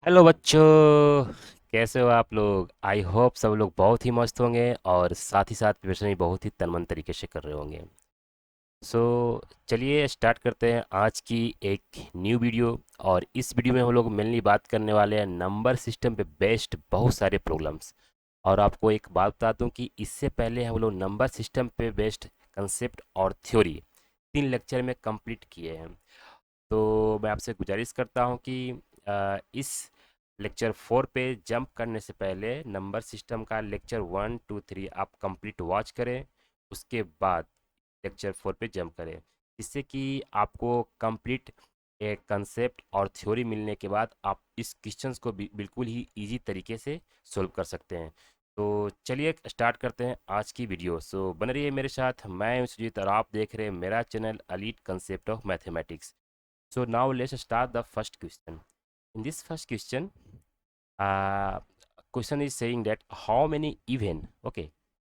Hello बच्चों, कैसे हो आप लोग। आई होप सब लोग बहुत ही मस्त होंगे और साथ ही साथ प्रिपरेशन भी बहुत ही तनमन तरीके से कर रहे होंगे। सो चलिए स्टार्ट करते हैं आज की एक न्यू वीडियो। और इस वीडियो में हम लोग मेनली बात करने वाले हैं नंबर सिस्टम पे बेस्ड बहुत सारे प्रॉब्लम्स। और आपको एक बात बता दूं कि इससे पहले हम लोग नंबर सिस्टम पे बेस्ड कंसेप्ट और थ्योरी 3 लेक्चर में कंप्लीट किए हैं। तो मैं आपसे गुजारिश करता हूँ कि इस लेक्चर 4 पे जंप करने से पहले नंबर सिस्टम का लेक्चर 1 2 3 आप कंप्लीट वॉच करें। उसके बाद लेक्चर 4 पे जंप करें, जिससे कि आपको कंप्लीट एक कंसेप्ट और थ्योरी मिलने के बाद आप इस क्वेश्चंस को बिल्कुल ही इजी तरीके से सोल्व कर सकते हैं। तो चलिए स्टार्ट करते हैं आज की वीडियो। सो बन रही है मेरे साथ, मैं हूं सुजीत और आप देख रहे हैं मेरा channel elite concept of mathematics. So now let's start the first question. In this first uh, question is saying that how many even, okay,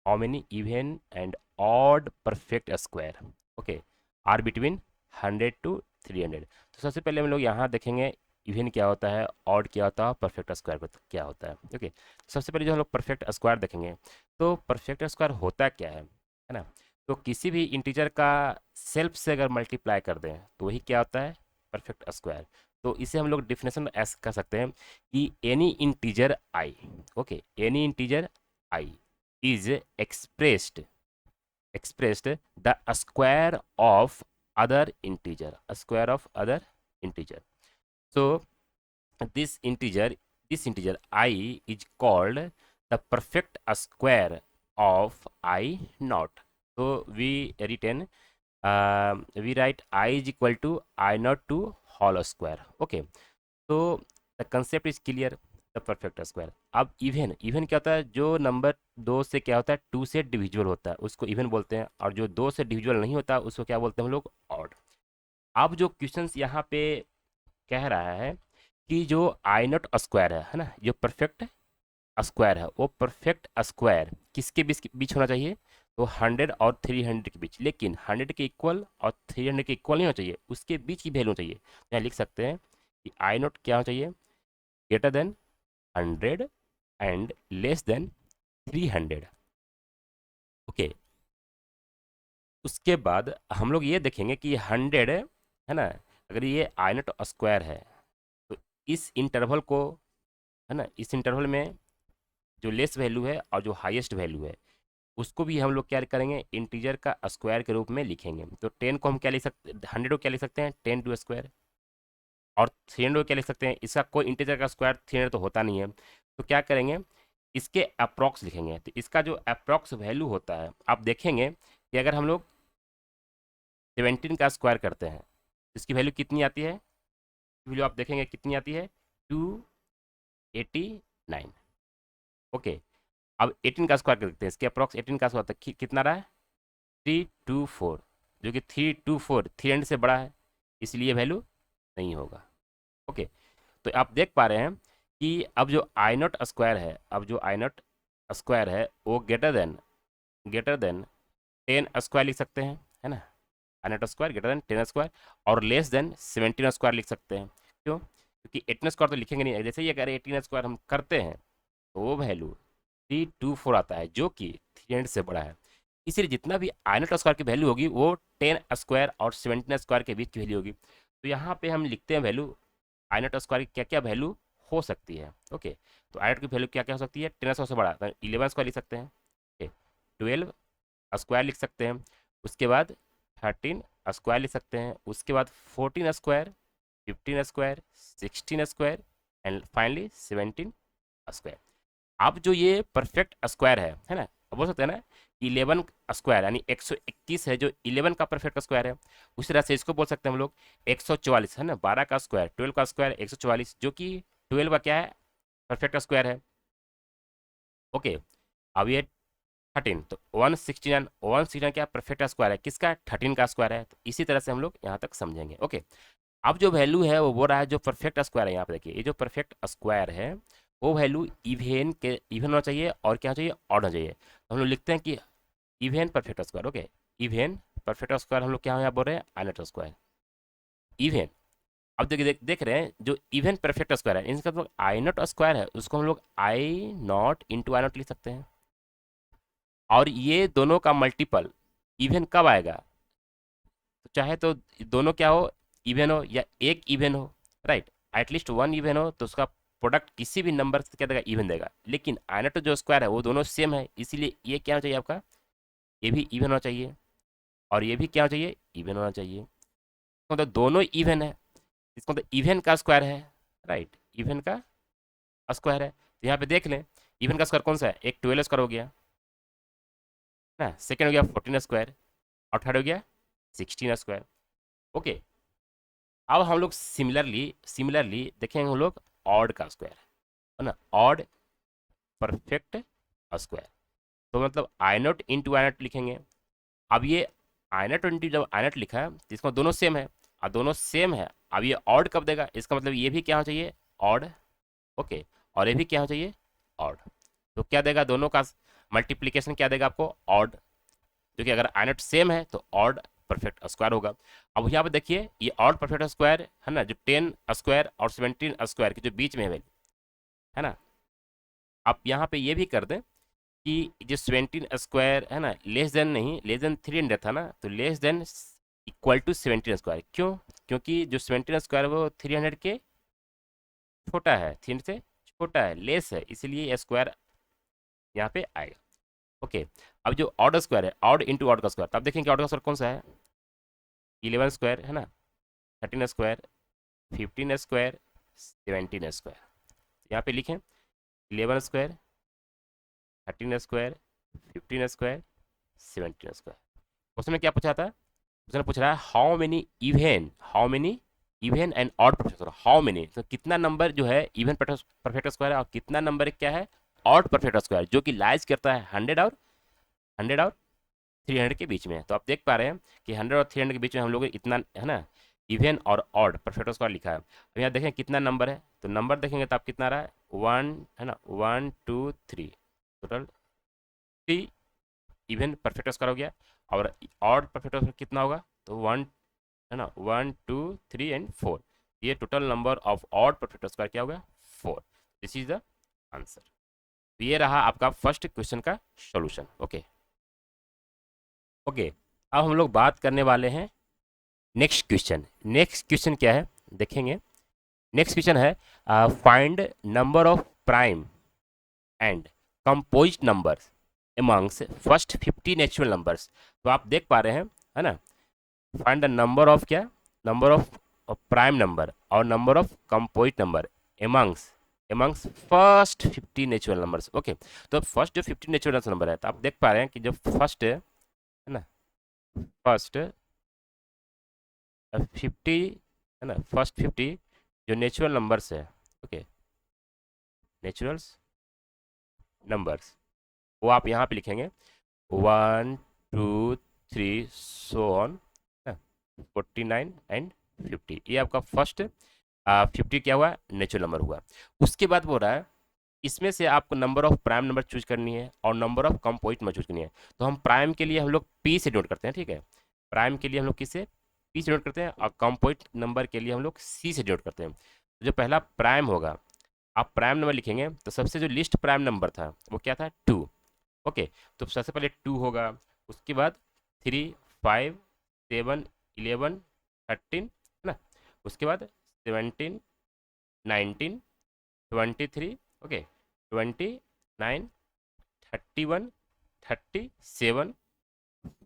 how many even and odd perfect square, okay, are between 100 to 300। तो सबसे पहले हम लोग यहाँ देखेंगे even क्या होता है, ऑड क्या होता है, परफेक्ट स्क्वायर क्या होता है। ओके, सबसे पहले जो हम लोग परफेक्ट स्क्वायर देखेंगे, तो परफेक्ट स्क्वायर होता क्या है ना। तो किसी भी इंटीजर का सेल्फ से अगर मल्टीप्लाई कर दें तो वही क्या होता है, परफेक्ट स्क्वायर। तो इसे हम लोग डिफिनेशन ऐसे कर सकते हैं कि any integer I, okay, any integer I is expressed the square of other integer, a square of other integer. So this integer this integer I is called the perfect square of I naught. So we write I is equal to I naught to whole square. Okay, तो the concept is clear, the perfect square. अब even, even क्या होता है, जो number दो से क्या होता है, टू से डिविजिबल होता है उसको इवन बोलते हैं, और जो दो से डिविजिबल नहीं होता उसको क्या बोलते हैं हम लोग, ऑड। अब जो क्वेश्चन यहाँ पे कह रहा है कि जो आई नॉट स्क्वायर है ना, जो परफेक्ट स्क्वायर है, वो परफेक्ट स्क्वायर किसके बीच बीच होना चाहिए, तो 100 और 300 के बीच। लेकिन 100 के इक्वल और 300 के इक्वल नहीं होना चाहिए, उसके बीच की वैल्यू चाहिए। यहाँ लिख सकते हैं कि आई नॉट क्या होना चाहिए, greater than 100 and less than 300। Okay, उसके बाद हम लोग ये देखेंगे कि 100 है ना, अगर ये आई नॉट स्क्वायर है तो इस इंटरवल को, है ना, इस इंटरवल में जो लेस वैल्यू है और जो हाईएस्ट वैल्यू है उसको भी हम लोग क्या करेंगे, इंटीजर का स्क्वायर के रूप में लिखेंगे। तो 10 को हम क्या लिख सकते, 100 को क्या लिख सकते हैं, 10 टू स्क्वायर। और 300 को क्या लिख सकते हैं, इसका कोई इंटीजर का स्क्वायर 300 तो होता नहीं है, तो क्या करेंगे, इसके अप्रॉक्स लिखेंगे। तो इसका जो अप्रॉक्स वैल्यू होता है, आप देखेंगे कि अगर हम लोग 17 का स्क्वायर करते हैं इसकी वैल्यू कितनी आती है, वैल्यू आप देखेंगे कितनी आती है, 289। ओके, अब 18 का स्क्वायर कर देखते हैं, इसके अप्रॉक्स 18 का स्क्वायर कितना रहा है, 324, जो कि 324 300 से बड़ा है, इसलिए वैल्यू नहीं होगा। ओके, तो आप देख पा रहे हैं कि अब जो आई नॉट स्क्वायर है, अब जो आई नॉट स्क्वायर है वो ग्रेटर देन 10 स्क्वायर लिख सकते हैं, है ना, I not square greater than 10 square, और लेस देन 17 स्क्वायर लिख सकते हैं। क्यों, क्योंकि 18 स्क्वायर तो लिखेंगे नहीं, जैसे ही अगर 18 स्क्वायर हम करते हैं तो वो वैल्यू 324 आता है, जो कि 300 से बड़ा है। इसलिए जितना भी आई नॉट स्क्वायर की वैल्यू होगी वो 10 स्क्वायर और 17 स्क्वायर के बीच की वैल्यू होगी। तो यहाँ पे हम लिखते हैं वैल्यू आई नॉट स्क्वायर की क्या क्या वैल्यू हो सकती है। ओके, तो आई नॉट की वैल्यू क्या क्या हो सकती है, 10 स्क्वायर से बड़ा, तो 11 स्क्वायर लिख सकते हैं। ओके, 12 स्क्वायर लिख सकते हैं, उसके बाद 13 स्क्वायर लिख सकते हैं, उसके बाद 14 square, 15 square, 16 square and finally 17 square. अब जो ये परफेक्ट स्क्वायर है ना, अब बोल सकते हैं ना, 11 स्क्वायर यानी 121 है जो 11 का परफेक्ट स्क्वायर है। उसी तरह से इसको बोल सकते हैं हम लोग 144, है ना, 12 का स्क्वायर, 12 का स्क्वायर 144, जो कि 12 का क्या है, परफेक्ट स्क्वायर है। ओके, अब ये 13, तो 169 क्या परफेक्ट स्क्वायर है, किसका, 13 का स्क्वायर है। तो इसी तरह से हम लोग यहाँ तक समझेंगे। ओके, अब जो वैल्यू है वो बोल रहा है जो परफेक्ट स्क्वायर है, यहाँ पे देखिए ये जो परफेक्ट स्क्वायर है वो वैल्यू इवन होना चाहिए और क्या चाहिए, ऑड होना चाहिए। तो हम लोग लिखते हैं कि even perfect square. Okay, even perfect square हम लोग क्या यहाँ बोल रहे हैं, आई नॉट स्क्वायर, इवन अब देख रहे हैं जो इवन परफेक्ट स्क्वायर है, इसका तो आई नॉट स्क्वायर है, उसको हम लोग आई नॉट इंटू आई नॉट लिख सकते हैं। और ये दोनों का मल्टीपल इवन कब आएगा, तो चाहे तो दोनों क्या हो, इवन हो या एक इवन हो, राइट, एटलीस्ट वन इवन हो, तो उसका प्रोडक्ट किसी भी नंबर से क्या देगा, इवन देगा। लेकिन आई नॉट जो स्क्वायर है वो दोनों सेम है, इसीलिए ये क्या होना चाहिए आपका, ये भी इवन होना चाहिए और ये भी क्या होना चाहिए, इवन होना चाहिए। मतलब दोनों इवन है, इसका मतलब इवन का स्क्वायर है, राइट, इवन का स्क्वायर है। तो यहाँ पे देख लें, इवन का स्क्वायर कौन सा है, एक 12 स्क्वायर हो गया ना, सेकेंड हो गया 14 स्क्वायर, और थर्ड हो गया 16 स्क्वायर। ओके, अब हम लोग सिमिलरली सिमिलरली देखेंगे हम लोग ऑड का स्क्वायर है ना, ऑड परफेक्ट स्क्वायर। तो मतलब आई नॉट इंटू आई नॉट लिखेंगे। अब ये आई नॉट इंटू जब आई नॉट लिखा है तो इसका दोनों सेम है, और दोनों सेम है, अब ये ऑड कब देगा, इसका मतलब ये भी क्या होना चाहिए, ऑड। ओके, और ये भी क्या होना चाहिए, ऑड। तो क्या देगा, दोनों का मल्टीप्लीकेशन क्या देगा आपको, ऑड, क्योंकि अगर आई नॉट सेम है तो ऑड परफेक्ट स्क्वायर होगा। अब यहाँ पे देखिए ये ऑड परफेक्ट स्क्वायर है ना, जो 10 स्क्वायर और 17 स्क्वायर के जो बीच में है वैल्यू, है ना। आप यहाँ पे ये भी कर दें कि जो 17 स्क्वायर है ना, लेस देन नहीं, लेस देन 300 था ना, तो less than equal to 17 square. क्यों, क्योंकि जो 17 स्क्वायर वो 300 के छोटा है, 300 से छोटा है, लेस है, इसीलिए स्क्वायर यहाँ पे आएगा। ओके, अब जो ऑड स्क्वायर है, ऑड इंटू ऑड का स्क्वायर, तो आप देखेंगे ऑड का स्क्वायर कौन सा है, 11 स्क्वायर है ना, 13 स्क्वायर, 15 स्क्वायर, 17 स्क्वायर। यहाँ पे लिखें 11 square, 13 square, 15 square, 17 square. Question में क्या पूछा था, क्वेश्चन पूछ रहा है how many even and odd perfect square, how many, तो कितना नंबर जो है इवन परफेक्ट स्क्वायर है, और कितना नंबर क्या है ऑड परफेक्ट स्क्वायर, जो कि लाइज करता है 100 और 300 के बीच में है। तो आप देख पा रहे हैं कि 100 और 300 के बीच में हम लोग इतना है ना, इवन और ऑड परफेक्ट स्क्वायर लिखा है। अब यहाँ देखें कितना नंबर है, तो नंबर देखेंगे तो आप कितना रहा है, 1 है ना, 1 2 3, टोटल 3 इवन परफेक्ट स्क्वायर हो गया। और ऑड परफेक्ट स्क्वायर कितना होगा, तो 1 है ना, 1 2 3 एंड 4, ये total number of odd perfect square क्या होगा, 4। This is the answer. तो ये रहा आपका फर्स्ट क्वेश्चन का सॉल्यूशन। ओके ओके, अब हम लोग बात करने वाले हैं नेक्स्ट क्वेश्चन। नेक्स्ट क्वेश्चन क्या है देखेंगे, नेक्स्ट क्वेश्चन है find number of prime and composite numbers amongst first 50 natural numbers. तो आप देख पा रहे हैं है ना, फाइंड द नंबर ऑफ क्या, नंबर ऑफ प्राइम नंबर और number of composite number amongst amongst first 50 natural numbers. Okay, तो फर्स्ट जो 50 नेचुरल नंबर है, तो आप देख पा रहे हैं कि जो फर्स्ट है ना, फर्स्ट 50 है ना, फर्स्ट 50 जो नेचुरल नंबर्स है, ओके, नेचुरल्स नंबर्स, वो आप यहाँ पे लिखेंगे 1 2 3 सो ऑन 49 एंड 50, ये आपका फर्स्ट 50 क्या हुआ, नेचुरल नंबर हुआ। उसके बाद बोल रहा है इसमें से आपको number of prime number choose करनी है और number of composite number choose करनी है। तो हम प्राइम के लिए हम लोग पी से डिनोट करते हैं, ठीक है, प्राइम के लिए हम लोग किससे, पी से डिनोट करते हैं, और कंपोजिट नंबर के लिए हम लोग सी से डिनोट करते हैं। तो जो पहला प्राइम होगा, आप प्राइम नंबर लिखेंगे तो सबसे जो लिस्ट प्राइम नंबर था वो क्या था, 2। ओके, तो सबसे पहले 2 होगा, उसके बाद 3 5 7 11 13 है ना, उसके बाद 17 19 23, ओके, 29 31 37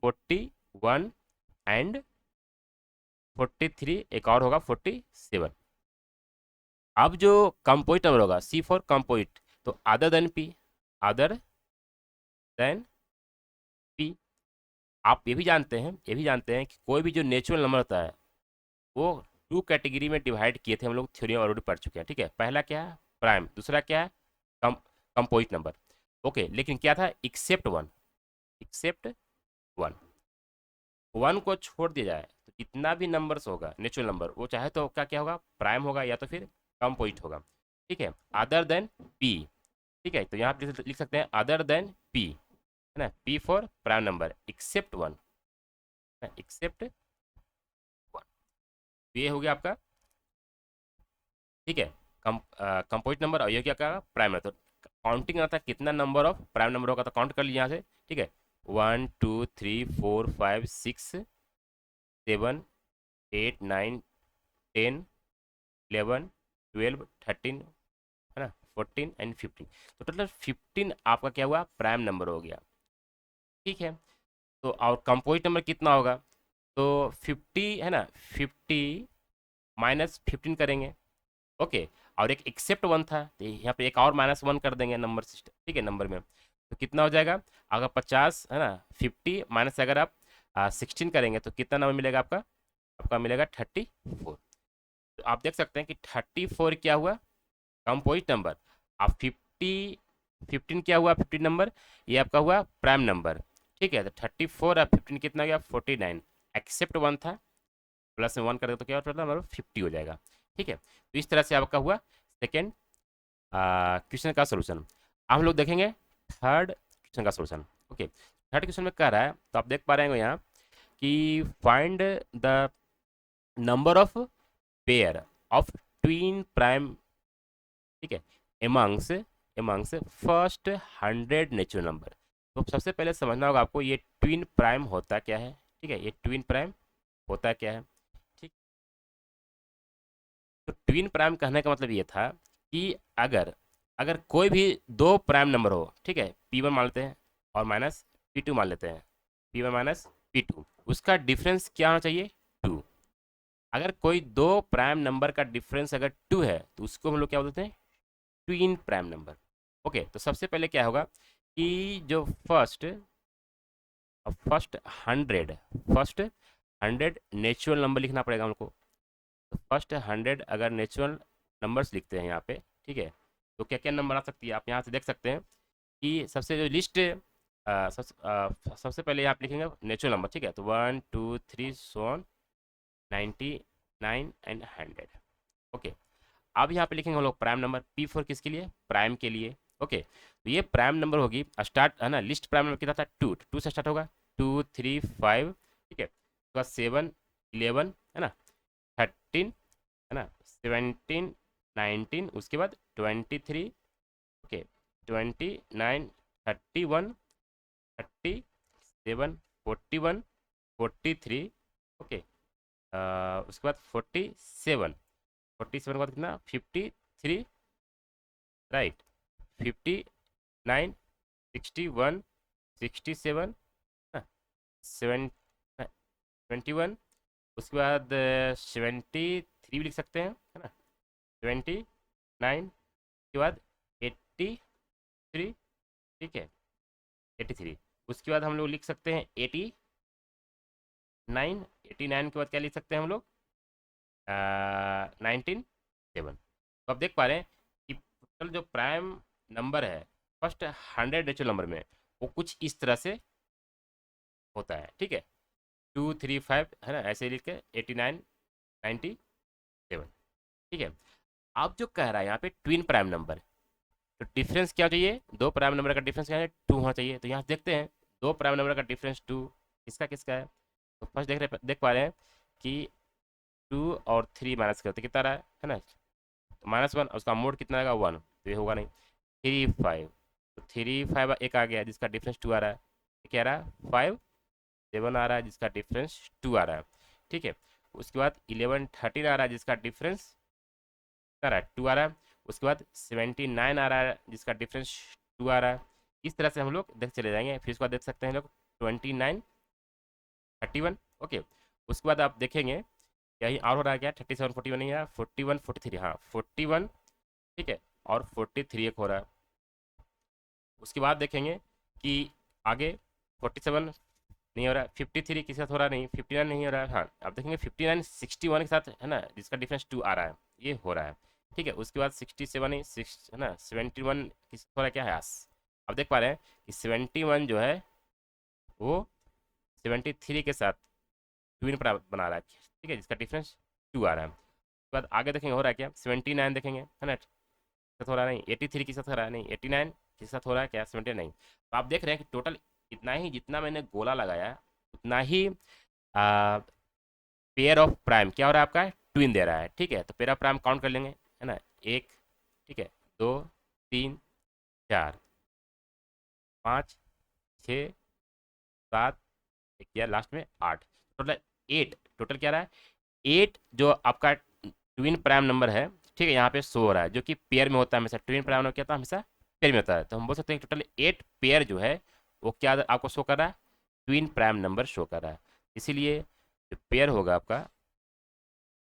41 एंड 43, एक और होगा 47। अब जो कंपोजिट नंबर होगा, सी फॉर कंपोजिट, तो other than P, other than P. आप ये भी जानते हैं कि कोई भी जो नेचुरल नंबर होता है वो 2 कैटेगरी में डिवाइड किए थे हम लोग, थ्योरी में ऑलरेडी पढ़ चुके हैं, ठीक है। पहला क्या है, प्राइम, दूसरा क्या है, कम कंपोजिट नंबर। ओके, लेकिन क्या था, except one, except one, one को छोड़ दिया जाए तो जितना भी नंबर्स होगा नेचुरल नंबर, वो चाहे तो क्या क्या होगा, प्राइम होगा या तो फिर कंपोजिट होगा, ठीक है, अदर देन पी। ठीक है, तो यहाँ पे लिख सकते हैं अदर देन पी, है ना, P for prime number except one, except one. ये हो गया आपका ठीक है, कंपोजिट नंबर और ये क्या का प्राइम नंबर। तो काउंटिंग करना था कितना नंबर ऑफ प्राइम नंबर होगा, तो काउंट कर लीजिए यहाँ से। ठीक है, 1 2 3 4 5 6 7 8 9 10 11 12 13, है ना, 14 एंड 15। तो टोटल 15 आपका क्या हुआ, प्राइम नंबर हो गया। ठीक है, तो और कंपोजिट नंबर कितना होगा, तो 50 है ना, 50 - 15 करेंगे। ओके, और एक एक्सेप्ट वन था, तो यहाँ पे एक और -1 कर देंगे नंबर सिस्टम। ठीक है, नंबर में तो कितना हो जाएगा, अगर 50 है ना, 50 माइनस अगर आप 16 करेंगे तो कितना नंबर मिलेगा आपका, आपका मिलेगा 34। तो आप देख सकते हैं कि 34 क्या हुआ, कंपोजिट नंबर। आप 15 क्या हुआ, 15 नंबर, ये आपका हुआ प्राइम नंबर। ठीक है, तो 34 और 15 कितना गया, 49। एक्सेप्ट वन था, प्लस में 1 कर दे तो क्या होता है, 50 हो जाएगा। ठीक है, तो इस तरह से आपका हुआ सेकेंड क्वेश्चन का सोल्यूशन। अब हम लोग देखेंगे थर्ड क्वेश्चन का सोल्यूशन। ओके, थर्ड क्वेश्चन में कह रहा है, तो आप देख पा रहे हैं यहाँ कि find the number of pair of twin prime, ठीक है, amongst amongst first 100 natural number. तो सबसे पहले समझना होगा आपको ये ट्विन प्राइम होता क्या है। ठीक है, ये ट्विन प्राइम होता क्या है। ठीक, तो ट्विन प्राइम कहने का मतलब ये था कि अगर अगर कोई भी दो प्राइम नंबर हो, ठीक है, P1 मान लेते हैं और माइनस P2 मान लेते हैं, P1 माइनस P2, उसका डिफरेंस क्या होना चाहिए, 2। अगर कोई दो प्राइम नंबर का डिफरेंस अगर 2 है तो उसको हम लोग क्या बोलते हैं, ट्विन प्राइम नंबर। ओके, तो सबसे पहले क्या होगा कि जो फर्स्ट फर्स्ट 100 नेचुरल नंबर लिखना पड़ेगा हमको। तो फर्स्ट 100 अगर नेचुरल नंबर्स लिखते हैं यहाँ पे, ठीक है, तो क्या क्या नंबर आ सकती है, आप यहाँ से देख सकते हैं कि सबसे जो लिस्ट सबसे पहले आप लिखेंगे नेचुरल नंबर। ठीक है, तो 1 2 3 सोन 99 एंड 100। ओके, अब यहाँ पे लिखेंगे हम लोग प्राइम नंबर, P4 किसके लिए, प्राइम के लिए। ओके, तो ये प्राइम नंबर होगी, स्टार्ट है ना, लिस्ट प्राइम नंबर कितना था, 2 2 से स्टार्ट होगा, 2 3 5। ठीक है, उसके बाद 7 11 है ना, 13 है ना, 17 19, उसके बाद 23। ओके, 29 31 37 41 43। ओके, उसके बाद 47 47 के बाद कितना, 53, राइट, 59 61 67, 71। उसके बाद 73 भी लिख सकते हैं, है ना, 29 के बाद 83। ठीक है, 83, उसके बाद हम लोग लिख सकते हैं 89। 89 के बाद क्या लिख सकते हैं हम लोग, 19 7। तो आप देख पा रहे हैं कि टोटल जो प्राइम नंबर है फर्स्ट 100 नेचुरल नंबर में, वो कुछ इस तरह से होता है। ठीक है, 2 3 5 है ना, ऐसे लिख के 89 97। ठीक है, अब जो कह रहा है यहाँ पे ट्विन प्राइम नंबर, तो डिफरेंस क्या चाहिए, दो प्राइम नंबर का डिफरेंस क्या है, 2 होना चाहिए। तो यहाँ से देखते हैं दो प्राइम नंबर का डिफरेंस 2 किसका किसका है। तो फर्स्ट देख पा रहे हैं कि 2 और 3 माइनस करते कितना रहा है ना, तो -1, उसका मोड कितना आएगा, 1, तो ये होगा नहीं। 3 5, तो 3 5 एक आ गया जिसका डिफरेंस 2 आ रहा है, ये क्या आ रहा है, 5 7 आ रहा है जिसका डिफरेंस 2 आ रहा है। ठीक है, उसके बाद 11 13 आ रहा है जिसका डिफरेंस आ रहा है, 2 आ रहा है। उसके बाद 79 आ रहा है जिसका डिफरेंस 2 आ रहा है। इस तरह से हम लोग देख चले जाएंगे, फिर उसके बाद देख सकते हैं लोग 29 31। ओके, उसके बाद आप देखेंगे यही और हो रहा है क्या, 37 41 नहीं है, 41 43, हाँ 41। ठीक है, और 43 एक हो रहा है। उसके बाद देखेंगे कि आगे 47 नहीं हो रहा है, 53 किसी साथ हो रहा नहीं, 59 नहीं हो रहा है, हाँ आप देखेंगे 59 61 के साथ है ना, जिसका डिफरेंस 2 आ रहा है, ये हो रहा है। ठीक है, उसके बाद 67 नहीं 6 है ना, 71 किस हो रहा है, क्या है, अब देख पा रहे हैं कि 71 जो है वो 73 के साथ ट्विन बना रहा है। ठीक है, जिसका डिफरेंस 2 आ रहा है। उसके बाद आगे देखेंगे हो रहा है क्या, 79 देखेंगे है ना, साथ हो रहा नहीं, 83 के साथ हो रहा है नहीं, 89 के साथ हो रहा है क्या, 79 नहीं। तो आप देख रहे हैं कि टोटल इतना ही, जितना मैंने गोला लगाया उतना ही पेयर ऑफ प्राइम क्या हो रहा है आपका, ट्विन दे रहा है। ठीक है, तो पेयर ऑफ प्राइम काउंट कर लेंगे, है ना, एक, ठीक है, दो, तीन, चार, पाँच, छः, सात, एक किया लास्ट में, आठ, टोटल एट, टोटल क्या रहा है, एट जो आपका ट्विन प्राइम नंबर है, ठीक है, यहाँ पे शो हो रहा है, जो कि पेयर में होता है हमेशा, ट्विन प्राइम नंबर क्या होता है, हमेशा पेयर में होता है, तो हम बोल सकते हैं टोटल एट पेयर जो है वो क्या आपको शो कर रहा है, ट्विन प्राइम नंबर शो कर रहा है। इसीलिए जो पेयर होगा आपका,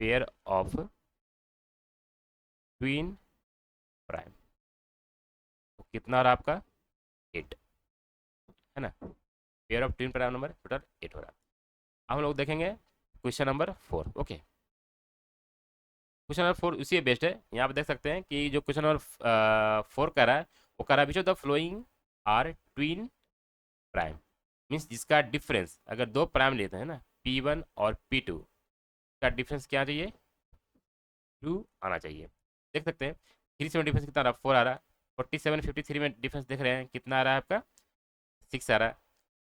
पेयर ऑफ ट्विन प्राइम, तो कितना रहा आपका, एट, है ना, pair of twin prime number total eight हो रहा है। अब हम लोग देखेंगे question number 4। Okay, question number 4 उसी बेस्ड है, यहाँ पे देख सकते हैं कि जो क्वेश्चन नंबर 4 कर रहा है, वो कर रहा है which of the following are twin prime, means जिसका डिफरेंस, अगर दो प्राइम लेते हैं ना, P1 और P2 का डिफरेंस क्या चाहिए, 2 आना चाहिए। देख सकते हैं 3 से डिफरेंस कितना आ रहा है, 4 आ रहा है, 47 53 में डिफरेंस देख रहे हैं कितना आ रहा है आपका, 6 आ रहा है,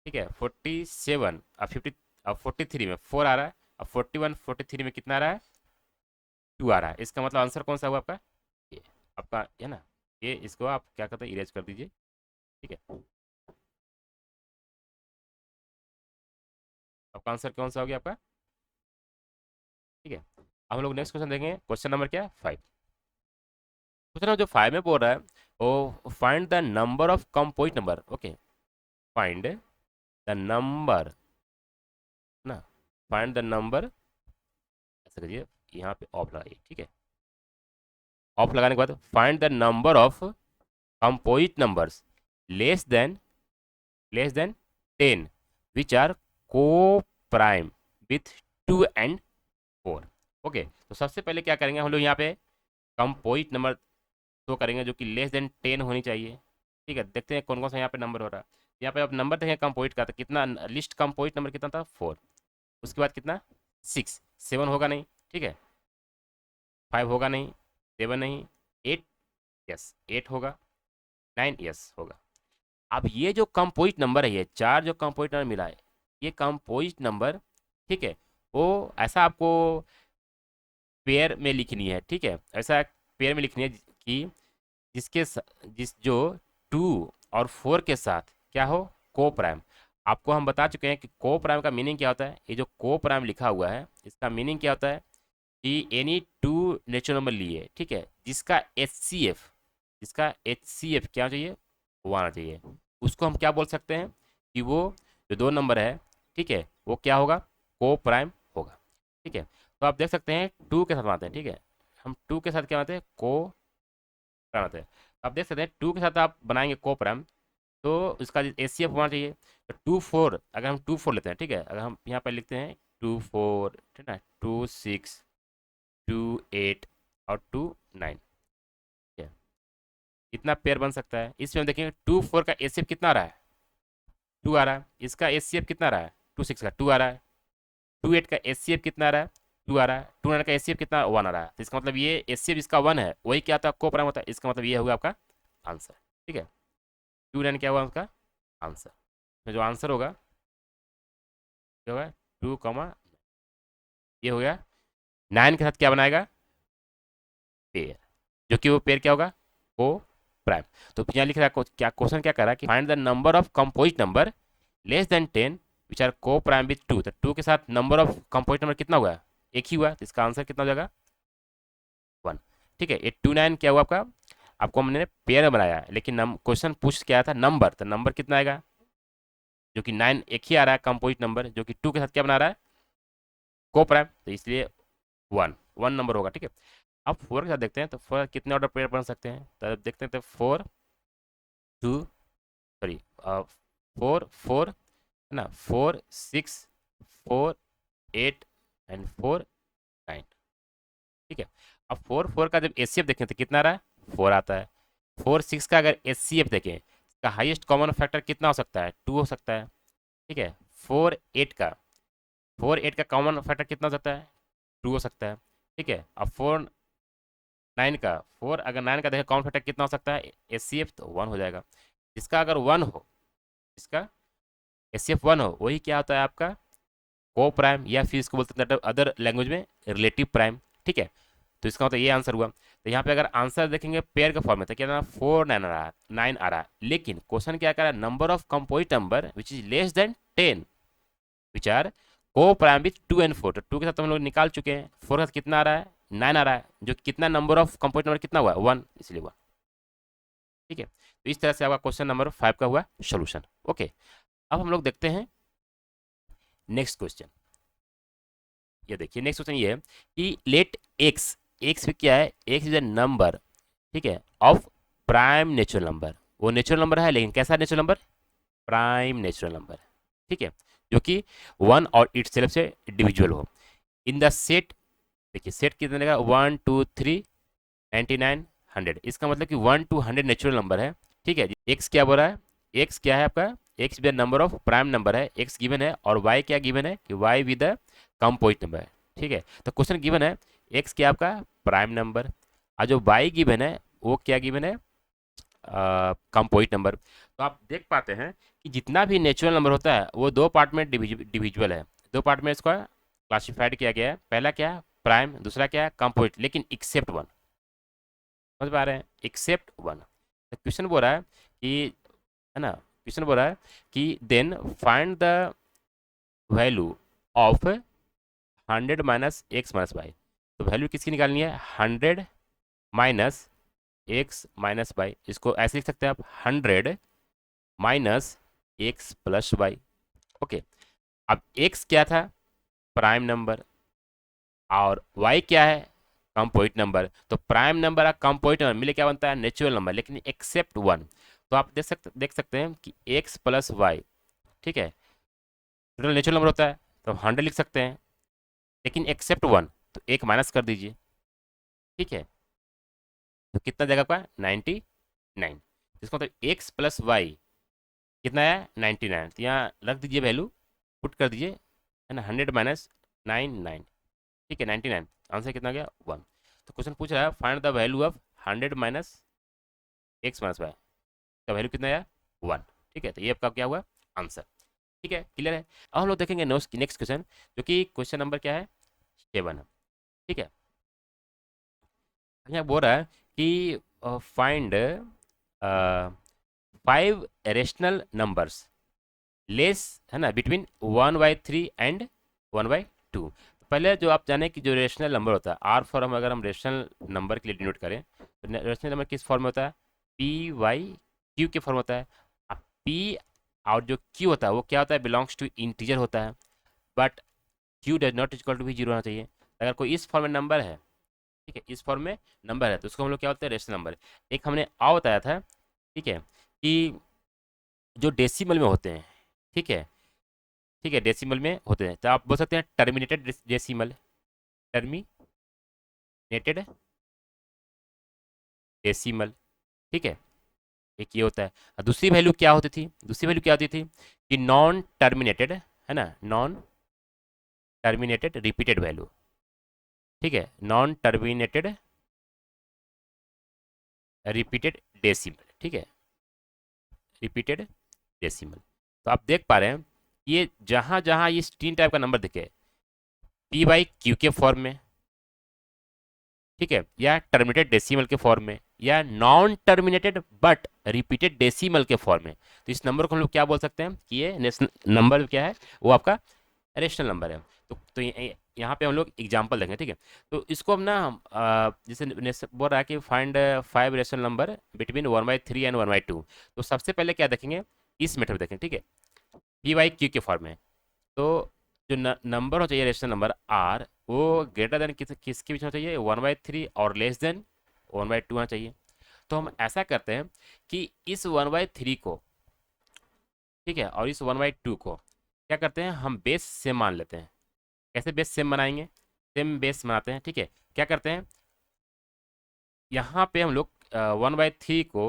ठीक है, 47 और 50 और 43 में 4 आ रहा है, और 41 43 में कितना आ रहा है, 2 आ रहा है। इसका मतलब आंसर कौन सा हुआ आपका, ये आपका है ना, ये इसको आप क्या कहते हैं, इरेज कर दीजिए, ठीक है, आपका आंसर कौन सा हो गया आपका, ठीक है। अब हम लोग नेक्स्ट क्वेश्चन देखेंगे, क्वेश्चन नंबर क्या है, 5। क्वेश्चन नंबर जो 5 में बोल रहा है, वो find the number of composite number. Okay, find the number ना, फाइंड द नंबर, ऐसा करिए, यहाँ पे ऑफ लगाइए, ठीक है, ऑफ लगाने के बाद find the number of composite numbers less than ten which are coprime with 2 and 4। Okay, तो सबसे पहले क्या करेंगे हम लोग, यहाँ पे कंपोजिट नंबर शो करेंगे जो कि लेस देन 10 होनी चाहिए, ठीक है। देखते हैं कौन कौन सा यहाँ पे नंबर हो रहा है। यहाँ पे आप नंबर देखें कंपोजिट का, तो कितना लिस्ट कंपोजिट नंबर कितना था, 4, उसके बाद कितना, 6, 7 होगा नहीं, ठीक है, 5 होगा नहीं, 7 नहीं, 8, यस 8 होगा, 9 यस होगा। अब ये जो कंपोजिट नंबर है, ये चार जो कंपोजिट नंबर मिला है, ये कंपोजिट नंबर, ठीक है, वो ऐसा आपको पेयर में लिखनी है, ठीक है, ऐसा पेयर में लिखनी है कि जिस जो 2 और 4 के साथ क्या हो, को प्राइम। आपको हम बता चुके हैं कि को प्राइम का मीनिंग क्या होता है, ये जो को प्राइम लिखा हुआ है इसका मीनिंग क्या होता है कि एनी टू नेचुरल नंबर लिए, ठीक है, जिसका HCF क्या चाहिए, वो आना चाहिए, उसको हम क्या बोल सकते हैं कि वो जो दो नंबर है, ठीक है, वो क्या होगा, को प्राइम होगा, ठीक है। तो आप देख सकते हैं 2 के साथ बनाते हैं, ठीक है, हम 2 के साथ क्या बनाते हैं, को प्राइम बनाते हैं। आप देख सकते हैं 2 के साथ आप बनाएंगे को प्राइम, तो इसका HCF होना चाहिए, तो 2 4, अगर हम 2 4 लेते हैं, ठीक है, अगर हम यहाँ पर लिखते हैं 2 4, ठीक है, 2 6 2 8 और 2 9, ठीक है, कितना पेयर बन सकता है, इसमें हम देखेंगे 2 4 का HCF कितना आ रहा है, 2 आ रहा है, इसका HCF कितना आ रहा है, 2 6 का 2 आ रहा है, 2 8 का HCF कितना आ रहा है, 2 आ रहा है, 2 9 का HCF कितना, 1 आ रहा है, तो इसका मतलब ये HCF इसका 1 है, वही क्या था, को प्राइम होता है, इसका मतलब ये होगा आपका आंसर, ठीक है, 2 9 क्या हुआ उसका आंसर, तो जो आंसर होगा क्या होगा, 2 ये हो गया, 9 के साथ क्या बनाएगा, पेयर, जो कि वो पेयर क्या होगा, को प्राइम। तो यहाँ लिख रहा है क्या, क्वेश्चन क्या कर रहा है कि find the number of composite number less than 10 which are coprime with 2, तो 2 के साथ नंबर ऑफ कंपोजिट नंबर कितना हुआ, एक ही हुआ, तो इसका आंसर कितना हो जाएगा, 1, ठीक है। ये 2 9 क्या हुआ आपका, आपको हमने पेयर में बनाया है, लेकिन क्वेश्चन पूछ क्या था, नंबर, तो नंबर कितना आएगा, जो कि 9 एक ही आ रहा है कंपोजिट नंबर, जो कि 2 के साथ क्या बना रहा है, को प्राइम, तो इसलिए 1 1 नंबर होगा, ठीक है। अब 4 के साथ देखते हैं, तो 4 कितने ऑर्डर पेयर बन सकते हैं, तो अब देखते हैं, तो 4 2 सॉरी 4 4 है ना, 4 6 4 8 एंड 4 9, ठीक है। अब 4 4 का जब HCF देखें तो कितना आ रहा है, 4 आता है। 4 6 का अगर HCF देखें, इसका हाईएस्ट कॉमन फैक्टर कितना हो सकता है, 2 हो सकता है, ठीक है। 4 8 का कॉमन फैक्टर कितना हो सकता है, 2 हो सकता है, ठीक है। अब 4 9 का, 4 अगर 9 का देखें कॉमन फैक्टर कितना हो सकता है, HCF तो 1 हो जाएगा, इसका अगर 1 हो, इसका HCF 1 हो, वही क्या होता है आपका को प्राइम, या फिर इसको बोलते हैं अदर लैंग्वेज में रिलेटिव प्राइम, ठीक है। तो इसका मतलब ये आंसर हुआ। तो यहाँ पे अगर आंसर देखेंगे पेयर का फॉर्म में, तो क्या ना 4 9 आ रहा है, 9 आ रहा है, लेकिन क्वेश्चन क्या कर रहा है, number of composite number which is less than 10 which are coprime with 2 and 4। तो 2 के साथ तो हम लोग निकाल चुके हैं, 4 के साथ कितना आ रहा है, 9 आ रहा है, जो कितना नंबर ऑफ कंपोजिट नंबर कितना हुआ, 1, इसलिए हुआ। ठीक है, तो इस तरह से आपका क्वेश्चन नंबर 5 का हुआ सोल्यूशन। ओके, अब हम लोग देखते हैं नेक्स्ट क्वेश्चन। ये देखिए नेक्स्ट क्वेश्चन ये है कि लेट एक्स, एक्स भी क्या है, एक्स इज अ नंबर, ठीक है, ऑफ प्राइम नेचुरल नंबर। वो नेचुरल नंबर है, लेकिन कैसा natural number, prime natural number, ठीक है, जो कि 1 और इट सेल्फ से डिविजुअल हो। इन द सेट, देखिए सेट कितने देगा, 1 2 3 99 100, इसका मतलब कि 1 to 100 नेचुरल नंबर है। ठीक है, एक्स क्या बोल रहा है, एक्स क्या है आपका, x with number of prime number है, एक्स गिवन है, और वाई क्या गिवन है कि वाई विद कंपोजिट नंबर है। ठीक है, तो क्वेश्चन गिवन है एक्स क्या आपका प्राइम नंबर, और जो वाई गिवन है वो क्या गिवन है, कंपोजिट नंबर। तो आप देख पाते हैं कि जितना भी नेचुरल नंबर होता है वो दो पार्ट में डिविजुअल है, दो पार्ट में इसको क्लासिफाइड किया गया है। पहला क्या है प्राइम, दूसरा क्या है कंपोजिट, लेकिन एक्सेप्ट वन, समझ पा रहे हैं, एक्सेप्ट वन। तो क्वेश्चन बोल रहा है कि, है ना, क्वेश्चन बोल रहा है कि then find the value of 100 minus x minus y. तो वैल्यू किसकी निकालनी है, 100 माइनस एक्स माइनस वाई, इसको ऐसे लिख सकते हैं आप 100 minus x plus y. Okay, अब एक्स क्या था, प्राइम नंबर, और वाई क्या है, कंपोजिट नंबर। तो प्राइम नंबर और कंपोजिट नंबर मिले क्या बनता है, नेचुरल नंबर, लेकिन एक्सेप्ट वन। तो आप देख सकते हैं कि एक्स प्लस वाई, ठीक है, टोटल नेचुरल नंबर होता है, तो 100 लिख सकते हैं, लेकिन एक्सेप्ट वन, तो एक माइनस कर दीजिए। ठीक है, तो कितना जाएगा आपका 99, इसका मतलब एक्स प्लस वाई कितना है 99, तो यहाँ रख दीजिए वैल्यू, पुट कर दीजिए, है ना, 100 माइनस 99, ठीक है 99, आंसर कितना गया 1। तो क्वेश्चन पूछ रहा है find the value of 100 minus x minus y, का वैल्यू कितना आया 1। ठीक है, तो ये आपका क्या हुआ आंसर। ठीक है, क्लियर है। अब हम लोग देखेंगे नेक्स्ट क्वेश्चन, जो कि क्वेश्चन नंबर क्या है 7 है। ठीक है, यहाँ बोल रहा है कि फाइंड 5 रेशनल नंबर्स लेस, है ना, बिटवीन 1/3 एंड 1/2। पहले जो आप जाने कि जो रेशनल नंबर होता है, आर फॉर हम अगर हम रेशनल नंबर के लिए डिनोट करें, तो रेशनल नंबर किस फॉर्म में होता है, पी वाई क्यू के फॉर्म होता है। अब पी और जो क्यू होता है वो क्या होता है, बिलोंग्स टू इंटीजर होता है, but q does not equal to भी जीरो होना चाहिए। अगर कोई इस फॉर्म में नंबर है, ठीक है, इस फॉर्म में नंबर है, तो उसको हम लोग क्या बोलते हैं, रेशनल नंबर। एक हमने आ बताया था, ठीक है, कि जो डेसिमल में होते हैं, ठीक है, ठीक है, डेसिमल में होते हैं, तो आप बोल सकते हैं टर्मिनेटेड डेसिमल, टर्मिनेटेड डेसिमल, ठीक है, एक ये होता है। और दूसरी वैल्यू क्या होती थी, दूसरी वैल्यू क्या होती थी कि नॉन टर्मिनेटेड, है ना, नॉन टर्मिनेटेड रिपीटेड वैल्यू, ठीक है, नॉन टर्मिनेटेड रिपीटेड डेसिमल, ठीक है, रिपीटेड डेसिमल। तो आप देख पा रहे हैं ये जहां जहां ये 3 टाइप का नंबर दिखे, पी बाई क्यू के फॉर्म में, ठीक है, या टर्मिनेटेड डेसिमल के फॉर्म में, या non terminated but repeated decimal के फॉर्म में, तो इस नंबर को हम लोग क्या बोल सकते हैं कि ये नंबर क्या है, वो आपका रेशनल नंबर है। तो यहाँ पे हम लोग एग्जाम्पल देंगे, ठीक है। तो इसको हम ना जैसे बोल रहा है कि find 5 rational number between 1/3 and 1/2। तो सबसे पहले क्या देखेंगे, इस मेथड देखें, ठीक है, पी वाई क्यू के फॉर्म में। तो जो नंबर हो चाहिए रेशनल नंबर आर, वो ग्रेटर देन किसके बीच होना चाहिए, 1/3 और लेस देन 1/2 होना चाहिए। तो हम ऐसा करते हैं कि इस 1/3 को, ठीक है, और इस 1/2 को क्या करते हैं, हम बेस सेम मान लेते हैं। कैसे बेस सेम बनाएंगे, सेम बेस बनाते हैं, ठीक है। क्या करते हैं, यहाँ पे हम लोग 1/3 को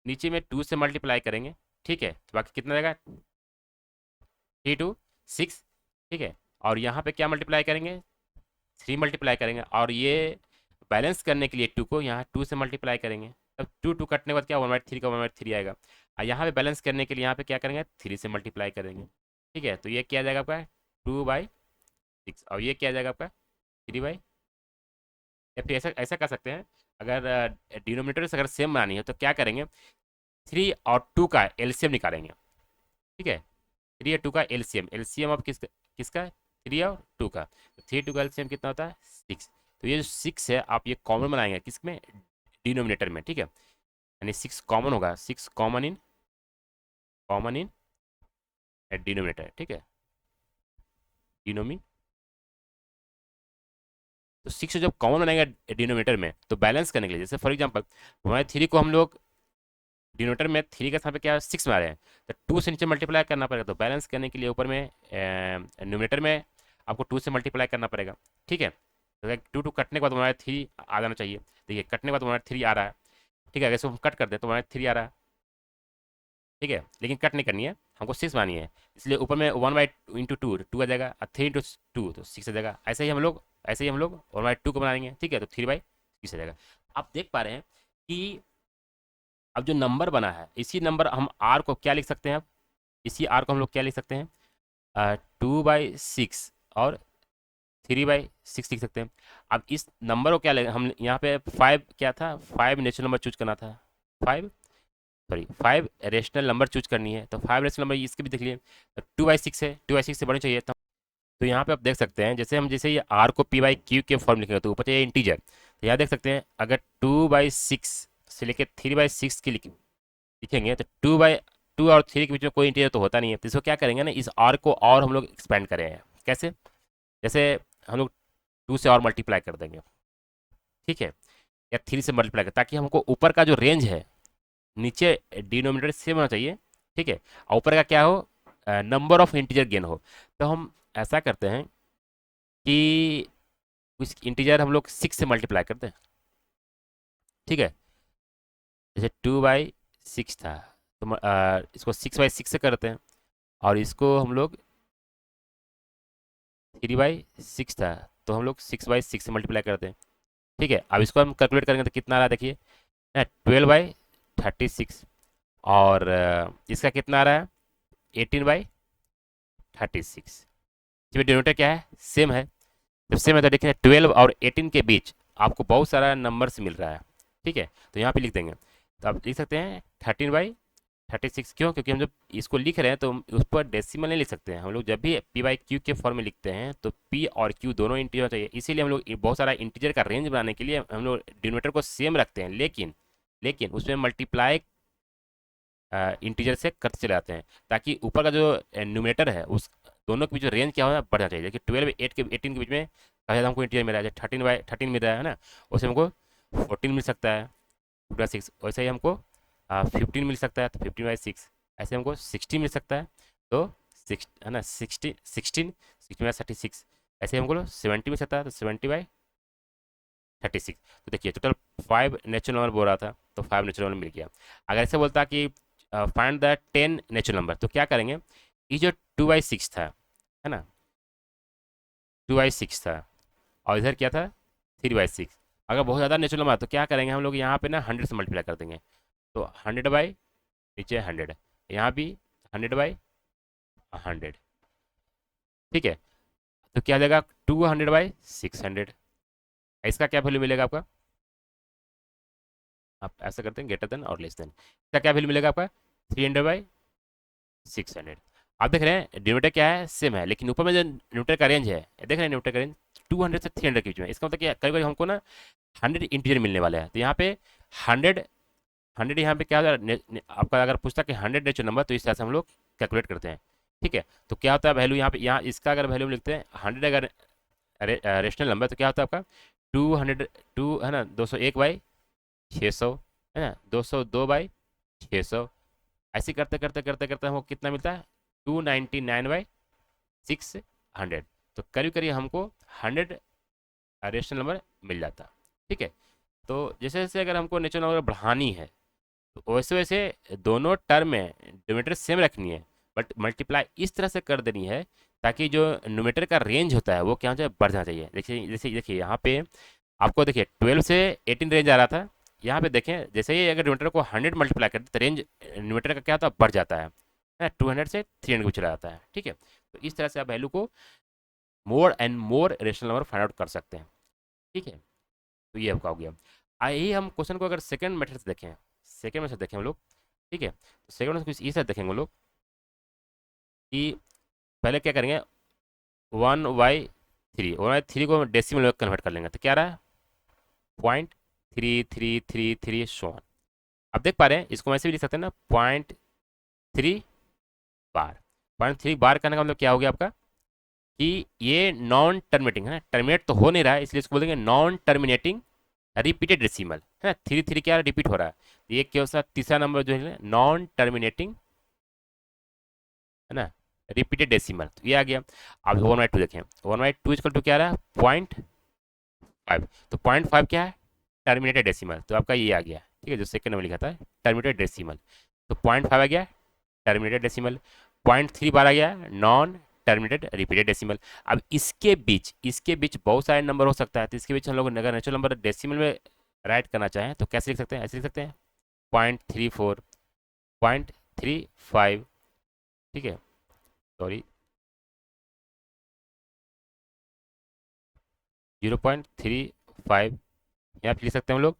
नीचे में 2 से मल्टीप्लाई करेंगे, ठीक है, तो बाकी कितना रहेगा 3 2 6, ठीक है, और यहाँ पे क्या मल्टीप्लाई करेंगे 3 मल्टीप्लाई करेंगे, और ये बैलेंस करने के लिए 2 को यहाँ 2 से मल्टीप्लाई करेंगे, तब 2 2 कटने के बाद क्या 1/3 का 1/3 आएगा। और यहाँ पे बैलेंस करने के लिए यहाँ पे क्या करेंगे 3 से मल्टीप्लाई करेंगे, ठीक है, तो ये क्या आ जाएगा आपका 2/6, और ये क्या आ जाएगा आपका 3 बाई, या फिर ऐसा ऐसा कर सकते हैं, अगर डिनोमिनेटर से अगर सेम बनानी है तो क्या करेंगे, 3 और 2 का एलसीएम निकालेंगे। ठीक है, 3 और 2 का एलसीएम, एलसीएम अब किसका, 3 और 2 का, तो 3 2 का एलसीएम कितना होता है 6। तो ये जो 6 है आप ये कॉमन बनाएंगे किसमें, डिनोमिनेटर में। ठीक है, यानी 6 कॉमन होगा, 6 कॉमन इन डिनोमिनेटर। ठीक है, डिनोमी, तो 6 जब कॉमन बनाएंगे डिनोमिनेटर में तो बैलेंस करने के लिए, जैसे फॉर एग्जांपल हमारे 3 को हम लोग डिनोमिनेटर में 3 के स्थान पे क्या 6 में रहे हैं, तो 2 से नीचे मल्टीप्लाई करना पड़ेगा, तो बैलेंस करने के लिए ऊपर में न्यूमिनेटर में आपको 2 से मल्टीप्लाई करना पड़ेगा। ठीक है, तो 2 कटने के बाद हमारा 3 आ जाना चाहिए। देखिए कटने के बाद हमारा 3 आ रहा है। ठीक है, अगर इसको हम कट कर दें तो हमारा 3 आ रहा है। ठीक है, लेकिन कट नहीं करनी है, हमको 6 मानी है, इसलिए ऊपर में 1/2 आ जाएगा, और 3 × 2 तो 6 आ जाएगा। ऐसे ही हम लोग 1/2 को बनाएंगे। ठीक है, तो 3/6 आ जाएगा। आप देख पा रहे हैं कि अब जो नंबर बना है, इसी नंबर हम आर को क्या लिख सकते हैं, अब इसी आर को हम लोग क्या लिख सकते हैं, 2/6 और 3/6 लिख सकते हैं। अब इस नंबर को क्या ले, हम यहाँ पे 5 क्या था, 5 नेचुरल नंबर चूज करना था, 5 रेशनल नंबर चूज करनी है, तो 5 रेशनल नंबर इसके भी देख लिए, तो 2/6 है, 2/6 से बड़ी चाहिए था। तो यहाँ पे आप देख सकते हैं, जैसे ये आर को p/q के फॉर्म लिखेंगे तो ऊपर चाहिए इंटीजर, तो यहाँ देख सकते हैं अगर 2/6 से लेकर 3/6 की लिखेंगे तो 2/2 और 3 के बीच में कोई इंटीजर तो होता नहीं है, तो इसको क्या करेंगे ना, इस आर को और हम लोग एक्सपेंड करें। कैसे, जैसे हम लोग 2 से और मल्टीप्लाई कर देंगे। ठीक है, या 3 से मल्टीप्लाई कर, ताकि हमको ऊपर का जो रेंज है, नीचे डिनोमिनेटर सेम होना चाहिए। ठीक है, और ऊपर का क्या हो, नंबर ऑफ इंटीजर गेन हो। तो हम ऐसा करते हैं कि कुछ इंटीजर हम लोग 6 से मल्टीप्लाई करते हैं। ठीक है, जैसे 2/6 था, तो इसको 6/6 से करते हैं, और इसको हम लोग 3/6 था, तो हम लोग 6/6 से मल्टीप्लाई करते हैं। ठीक है, अब इसको हम कैलकुलेट करेंगे तो कितना आ रहा है, देखिए 12/36, और इसका कितना आ रहा है 18/36। इसमें डिनोमिनेटर क्या है, सेम है। जब सेम है तो देखिए 12 और 18 के बीच आपको बहुत सारा नंबर्स मिल रहा है। ठीक है, तो यहाँ पे लिख देंगे, तो आप लिख सकते हैं 13/36। क्यों, क्योंकि हम जब इसको लिख रहे हैं तो उस पर डेसिमल नहीं लिख सकते हैं। हम लोग जब भी p/q के फॉर्म में लिखते हैं तो p और q दोनों इंटीजर चाहिए, इसीलिए हम लोग बहुत सारा इंटीजर का रेंज बनाने के लिए हम लोग डिनोमिनेटर को सेम रखते हैं, लेकिन उसमें मल्टीप्लाई इंटीजर से करते चले जाते हैं, ताकि ऊपर का जो न्यूमिनेटर है उस दोनों के बीच रेंज क्या होना बढ़ना चाहिए। देखिए 18 के बीच में कहा हमको इंटीजर मिल रहा है, 13/13 मिल रहा है ना, उससे हमको 14 मिल सकता है 2/6, वैसे ही हमको 15 मिल सकता है तो 15/6, ऐसे हमको 60 मिल सकता है तो 6 है ना, 16/36, ऐसे हमको 70 मिल सकता है तो 70/36। तो देखिए टोटल 5 नेचुरल नंबर बोल रहा था, तो 5 नेचुरल नंबर मिल गया। अगर ऐसे बोलता कि फाइंड द 10 नेचुरल नंबर, तो क्या करेंगे, ये जो 2/6 था, है ना, 2/6 था, और इधर क्या था 3/6। अगर बहुत ज़्यादा नेचुरल नंबर तो क्या करेंगे हम लोग, यहाँ पे ना 100 से मल्टीप्लाई कर देंगे, तो 100 बाई नीचे 100, यहाँ भी 100/100। ठीक है, तो क्या हो जाएगा 200/600। इसका क्या वैल्यू मिलेगा आपका, आप ऐसा करते हैं ग्रेटर देन और लेस देन, इसका क्या वैल्यू मिलेगा आपका 300/600। आप देख रहे हैं डिनोमिनेटर क्या है, सेम है, लेकिन ऊपर में जो न्यूटर का रेंज है, देख रहे हैं न्यूटर का रेंज 200 से 300 के बीच में। इसका मतलब क्या, कभी कभी हमको ना 100 इंटीजर मिलने वाले हैं, तो यहाँ पे 100 यहाँ पे क्या होता है, आपका अगर पूछता कि 100 नेचुरल नंबर, तो इस तरह से हम लोग कैलकुलेट करते हैं। ठीक है, तो क्या होता है वैल्यू यहाँ पे, यहाँ इसका अगर वैल्यू लिखते हैं 100 अगर रेशनल नंबर, तो क्या होता है आपका 202 है ना, 201/600 है ना, 202/600, ऐसे करते करते करते करते हमको कितना मिलता है 299/600। तो करीब करीब हमको 100 रेशनल नंबर मिल जाता। ठीक है, तो जैसे जैसे अगर हमको नेचुरल नंबर बढ़ानी है तो वैसे वैसे दोनों टर्म में डिनोमिनेटर सेम रखनी है, बट मल्टीप्लाई इस तरह से कर देनी है ताकि जो न्यूमिनेटर का रेंज होता है वो क्या हो जाए, बढ़ जाना चाहिए। देखिए जैसे देखिए यहाँ पे आपको देखिए 12 से 18 रेंज आ रहा था, यहाँ पे देखें जैसे ही अगर न्यूमिनेटर को 100 मल्टीप्लाई करते तो रेंज न्यूमिनेटर का क्या होता है, बढ़ जाता है 200 से 300 को चला जाता है। ठीक है, तो इस तरह से आप वैल्यू को more and more rational number find out कर सकते हैं। ठीक है, तो ये आपका हो गया। आइए हम क्वेश्चन को अगर सेकंड मेथड से देखें, सेकंड मेथड देखें हम लोग। ठीक है, तो सेकंड मेथड कुछ इस तरह देखेंगे हम लोग कि पहले क्या करेंगे, 1/3 को डेसिमल में कन्वर्ट कर लेंगे, तो क्या रहा है 0.3333 सोन। अब देख पा रहे हैं, इसको वैसे भी लिख सकते हैं ना, 0.3 बार। 0.3 बार करने का मतलब क्या हो गया आपका कि ये नॉन टर्मिनेटिंग है ना, टर्मिनेट तो हो नहीं रहा है, इसलिए इसको बोलेंगे नॉन टर्मिनेटिंग रिपीटेड डेसिमल है ना। 3 क्या रिपीट हो रहा है, तो ये क्या होता है, तीसरा नंबर जो है नॉन टर्मिनेटिंग है ना, रिपीटेड डेसिमल, तो ये आ गया। अब 1/2 देखें, 1/2 इक्वल टू क्या रहा है 0.5, तो 0.5 क्या है टर्मिनेटेड डेसिमल, तो आपका ये आ गया। ठीक है, जो सेकंड नंबर लिखा था टर्मिनेटेड डेसिमल, तो 0.5 आ गया टर्मिनेटेड डेसिमल, 0.3 बार आ गया नॉन टर्मिनेटेड रिपीटेड डेसिमल। अब इसके बीच बहुत सारे नंबर हो सकता है, तो इसके बीच हम लोग अगर नेचुरल नंबर डेसिमल में राइट करना चाहें तो कैसे लिख सकते हैं, ऐसे लिख सकते हैं 0.34, 0.35, ठीक है, सॉरी 0.35, यहाँ पे लिख सकते हैं हम लोग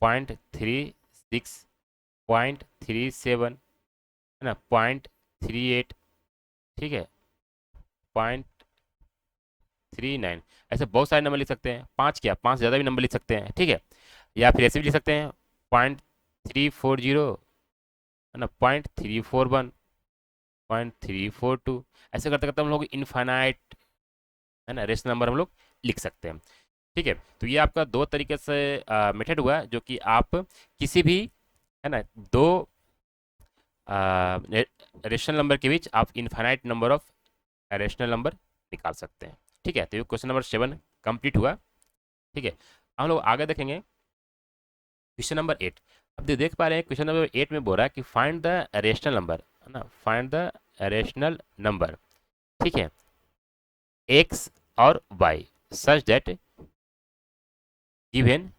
0.36, 0.37 है ना, 0.38, ठीक है, 0.39, ऐसे बहुत सारे नंबर लिख सकते हैं, पाँच क्या पाँच ज़्यादा भी नंबर लिख सकते हैं। ठीक है, या फिर ऐसे भी लिख सकते हैं 0.340 है ना, 0.341, 0.342, ऐसे करते करते हम लोग इनफाइनाइट है ना रेशनल नंबर हम लोग लिख सकते हैं। ठीक है, तो ये आपका दो तरीके से मेथड हुआ जो कि आप किसी भी है ना दो रेशनल नंबर के बीच आप infinite number of rational number निकाल सकते हैं। ठीक है, तो ये क्वेश्चन नंबर 7 कंप्लीट हुआ। ठीक है, हम लोग आगे देखेंगे क्वेश्चन नंबर 8। अब देख पा रहे हैं क्वेश्चन नंबर 8 में बोल रहा है कि फाइंड द रेशनल नंबर है ना, फाइंड द रेशनल नंबर, ठीक है, एक्स और y such that given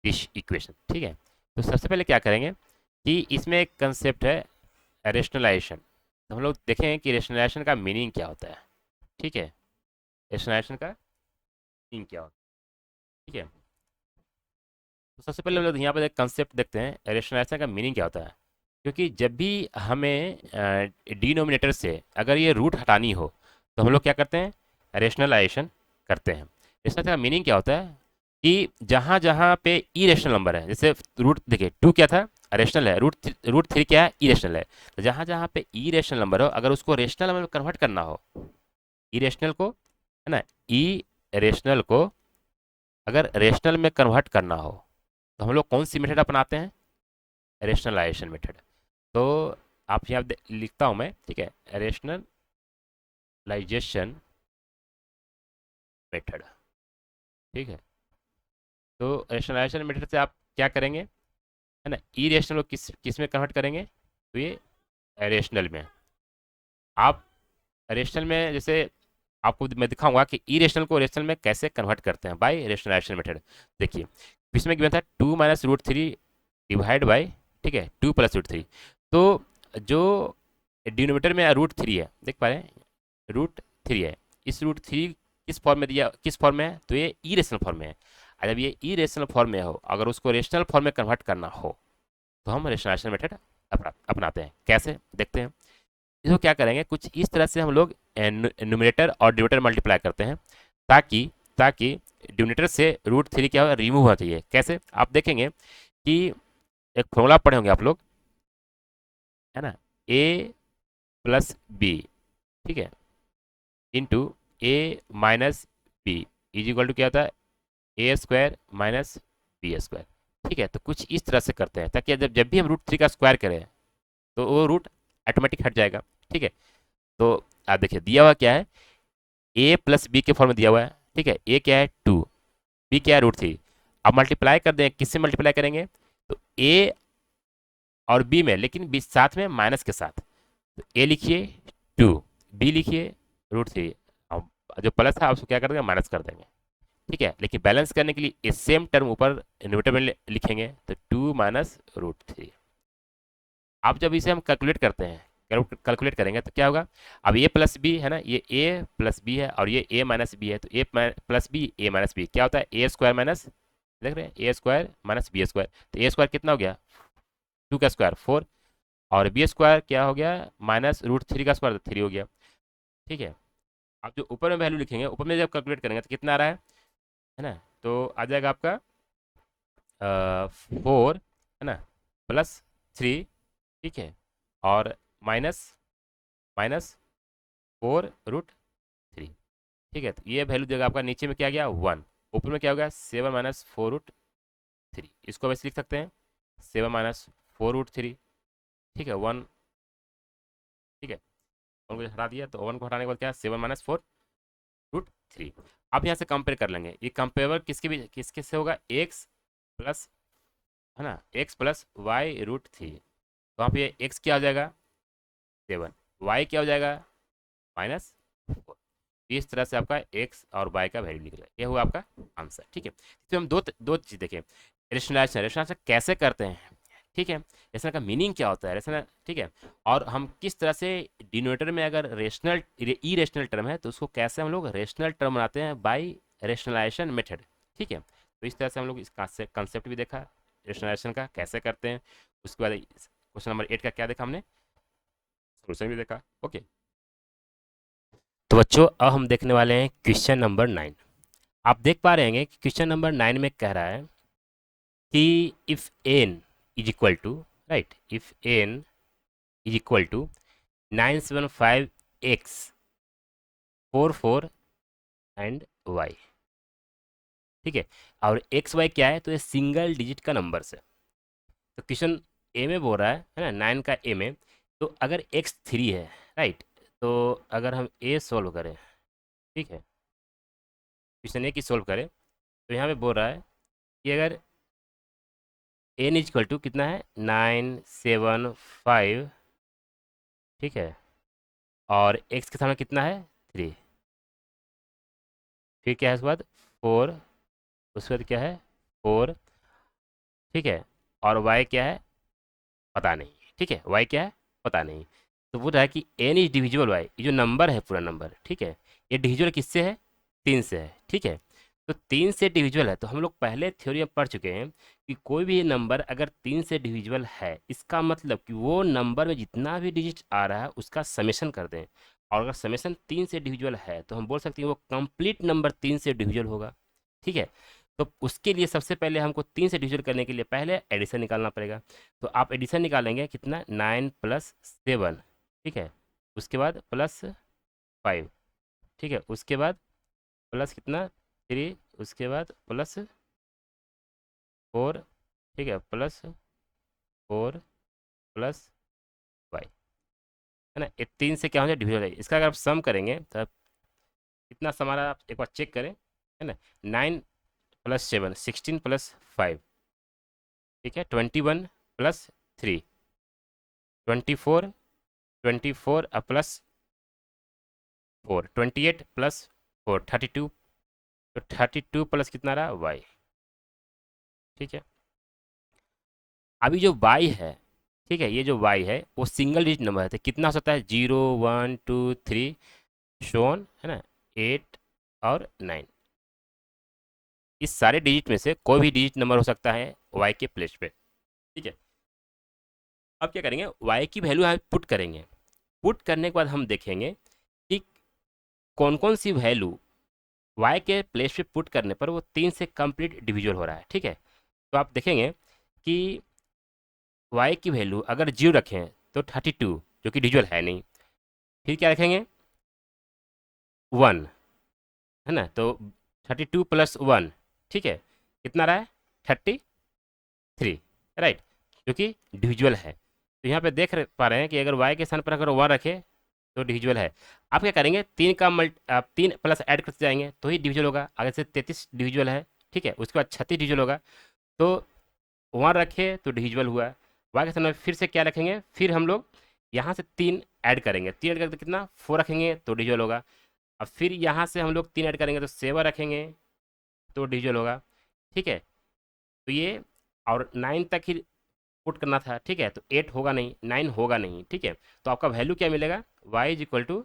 this equation. ठीक है, तो सबसे पहले क्या करेंगे कि इसमें एक कंसेप्ट है रेशनलाइजेशन, तो हम लोग देखें कि रेशनलाइजेशन का मीनिंग क्या होता है। ठीक है, रेशनलाइजेशन का मीनिंग क्या होता है। ठीक है, तो सबसे पहले हम लोग यहाँ पर एक कंसेप्ट देखते हैं रेशनलाइजेशन का मीनिंग क्या होता है, क्योंकि जब भी हमें डिनोमिनेटर से अगर ये रूट हटानी हो तो हम लोग क्या करते हैं रेशनलाइजेशन करते हैं। रेशनलाइजेशन का मीनिंग क्या होता है कि जहाँ जहाँ पे इरेशनल नंबर है, जैसे रूट देखिए 2 क्या था रेशनल है, रूट 3 क्या है इरेशनल है, तो जहाँ जहाँ पे इरेशनल नंबर हो अगर उसको रेशनल नंबर में कन्वर्ट करना हो, इरेशनल को है ना, ई रेशनल को अगर रेशनल में कन्वर्ट करना हो तो हम लोग कौन सी मेथड अपनाते हैं रेशनलाइजेशन मेथड। तो आप यहाँ लिखता हूँ मैं, ठीक है, रेशनलाइजेशन मेथड। ठीक है, तो रेशनलाइजेशन मेथड से आप क्या करेंगे है ना, ई रेशनल को किस में कन्वर्ट करेंगे, तो ये रेशनल में। आप रेशनल में जैसे आपको मैं दिखाऊंगा कि ई रेशनल को रेशनल में कैसे कन्वर्ट करते हैं बाय रेशनलाइजेशन मेथड। देखिए इसमें गिवन था 2 - √3 डिवाइड बाय, ठीक है, 2 + √3, तो जो डिनोमिनेटर में √3 है देख पा रहे हैं √3 है, इस √3 किस फॉर्म में दिया, किस फॉर्म में है, तो ये ई रेशनल फॉर्म में है। और जब ये ई रेशनल फॉर्म में हो अगर उसको रेशनल फॉर्म में कन्वर्ट करना हो तो हम रेशनलाइजेशन मेथड अपनाते हैं। कैसे देखते हैं, इसको क्या करेंगे कुछ इस तरह से हम लोग न्यूमरेटर और डिनोमिनेटर मल्टीप्लाई करते हैं ताकि ताकि डिनोमिनेटर से √3 क्या होगा रिमूव होना चाहिए। कैसे आप देखेंगे कि एक फॉर्मूला पढ़े होंगे आप लोग है ना, a + b, ठीक है, into a - b is equal to क्या होता है a² - b²। ठीक है, तो कुछ इस तरह से करते हैं ताकि जब जब भी हम √3 का स्क्वायर करें तो वो रूट ऑटोमेटिक हट जाएगा। ठीक है, तो आप देखिए दिया हुआ क्या है a + b के फॉर्म में दिया हुआ है। ठीक है, a क्या है 2, b क्या है √3, अब मल्टीप्लाई कर दें, किससे मल्टीप्लाई करेंगे, तो a और b में, लेकिन b साथ में माइनस के साथ, तो a लिखिए 2, b लिखिए √3, अब जो प्लस था उसको क्या कर देंगे माइनस कर देंगे। ठीक है, लेकिन बैलेंस करने के लिए सेम टर्म ऊपर न्यूमरेटर में लिखेंगे, तो 2 - √3। अब जब इसे हम कैलकुलेट करते हैं कैलकुलेट करेंगे तो क्या होगा, अब ए प्लस बी है ना, ये ए प्लस बी है और ये ए माइनस बी है, तो ए प्लस बी ए माइनस बी क्या होता है, ए स्क्वायर माइनस, देख रहे हैं, ए स्क्वायर माइनस बी स्क्वायर, तो ए स्क्वायर कितना हो गया, 2 का स्क्वायर 4, और बी स्क्वायर क्या हो गया, माइनस रूट 3 का स्क्वायर, तो 3 हो गया। ठीक है, आप जो ऊपर में वैल्यू लिखेंगे, ऊपर में जब कैलकुलेट करेंगे तो कितना आ रहा है ना, तो आ जाएगा आपका 4 है ना, प्लस 3, ठीक है, और माइनस माइनस 4√3। ठीक है, तो ये वैल्यू देगा आपका, नीचे में क्या गया 1, ऊपर में क्या हो गया 7 माइनस 4√3, इसको वैसे लिख सकते हैं 7 माइनस 4√3। ठीक है 1, ठीक है, 1 को हटा दिया, तो 1 को हटाने के बाद क्या है 7 माइनस 4√3। अब यहाँ से कंपेयर कर लेंगे, ये कंपेयर किसके से होगा, एक्स प्लस, है ना, एक्स प्लस y√3, तो वहाँ पे एक्स क्या हो जाएगा 7, वाई क्या हो जाएगा -4। इस तरह से आपका एक्स और वाई का वैल्यू निकला, ये हुआ आपका आंसर। ठीक है, तो हम दो दो चीज़ देखें, रेशनलाइजेशन कैसे करते हैं, ठीक है, रेशनल का मीनिंग क्या होता है, रेशनल, ठीक है, और हम किस तरह से डिनोमिनेटर में अगर रेशनल ई रेशनल टर्म है तो उसको कैसे हम लोग रेशनल टर्म बनाते हैं बाय रेशनलाइजेशन मेथड। ठीक है, तो इस तरह से हम लोग इस कंसेप्ट भी देखा रेशनलाइजेशन का कैसे करते हैं, उसके बाद क्वेश्चन नंबर 8 का क्या देखा हमने, सोल्यूशन भी देखा। ओके, तो बच्चों अब हम देखने वाले हैं क्वेश्चन नंबर 9। आप देख पा रहे हैं कि क्वेश्चन नंबर 9 में कह रहा है कि if N is equal to, right, if N is equal to 975x 44 and y. ठीक है, और एक्स वाई क्या है, तो ये सिंगल डिजिट का नंबर्स है। तो क्वेश्चन ए में बोल रहा है ना, 9 का ए में, तो अगर एक्स 3 है, राइट, तो अगर हम ए सोल्व करें, ठीक है, क्वेश्चन ए की सोल्व करें, तो यहाँ पे बोल रहा है कि अगर एन इज इक्वल टू कितना है 975, ठीक है, और एक्स के सामने कितना है 3, फिर क्या है उसके बाद 4, उसके बाद क्या है 4, ठीक है, और वाई क्या है पता नहीं। ठीक है, वाई क्या है पता नहीं, तो बोल रहा है कि एन इज डिविजिबल वाई, ये जो नंबर है पूरा नंबर, ठीक है, ये डिविजिबल किससे है, 3 से है। ठीक है, तो 3 से डिविजिबल है, तो हम लोग पहले थ्योरी में पढ़ चुके हैं कि कोई भी नंबर अगर 3 से डिविजिबल है, इसका मतलब कि वो नंबर में जितना भी डिजिट आ रहा है उसका समेशन कर दें, और अगर समेशन 3 से डिविजिबल है तो हम बोल सकते हैं वो कंप्लीट नंबर 3 से डिविजिबल होगा। ठीक है, तो उसके लिए सबसे पहले हमको 3 से डिविजन करने के लिए पहले एडिशन निकालना पड़ेगा, तो आप एडिशन निकालेंगे कितना 9 प्लस 7, ठीक है, उसके बाद प्लस 5, ठीक है, उसके बाद प्लस कितना 3, उसके बाद प्लस 4, ठीक है, प्लस 4 प्लस 5, है ना, ये 3 से क्या हो जाए डिविजन है, इसका अगर आप सम करेंगे तो कितना सम आ रहा है आप एक बार चेक करें, है ना, 9 प्लस 7 16 प्लस 5, ठीक है, 21 प्लस 3 24, 24 प्लस 4 28 प्लस 4 32, तो 32 प्लस कितना रहा वाई। ठीक है, अभी जो वाई है, ठीक है, ये जो वाई है वो सिंगल डिजिट नंबर है, तो कितना हो सकता है 0 1 2 3 शोन, है ना, 8 और 9, इस सारे डिजिट में से कोई भी डिजिट नंबर हो सकता है वाई के प्लेस पे। ठीक है, अब क्या करेंगे, वाई की वैल्यू हम पुट करेंगे, पुट करने के बाद हम देखेंगे कि कौन कौन सी वैल्यू वाई के प्लेस पे पुट करने पर वो 3 से कंप्लीट डिविजुअल हो रहा है। ठीक है, तो आप देखेंगे कि वाई की वैल्यू अगर 0 रखें तो 32 जो कि डिविजुअल है नहीं, फिर क्या रखेंगे 1, है ना, तो 32 प्लस 1, ठीक है, कितना रहा है 33, राइट, जो कि डिविजुअल है। तो यहाँ पे देख पा रहे हैं कि अगर वाई के स्थान पर अगर 1 रखे तो डिविजुअल है। आप क्या करेंगे 3 का आप 3 प्लस ऐड करते जाएंगे तो ही डिविजुअल होगा, आगे से 33 डिविजुअल है, ठीक है, उसके बाद 36 डिविजुअल होगा, तो 1 रखे तो डिविजुअल हुआ। वाई के स्थान में फिर से क्या रखेंगे, फिर हम लोग यहाँ से 3 ऐड करेंगे, 3 ऐड करके कितना 4 रखेंगे तो डिविजुअल होगा। अब फिर यहाँ से हम लोग 3 ऐड करेंगे तो 7 रखेंगे तो डिविजुअल होगा। ठीक है, तो ये और 9 तक ही पुट करना था, ठीक है। तो 8 होगा नहीं, 9 होगा नहीं, ठीक है। तो आपका वैल्यू क्या मिलेगा, y इज इक्वल टू,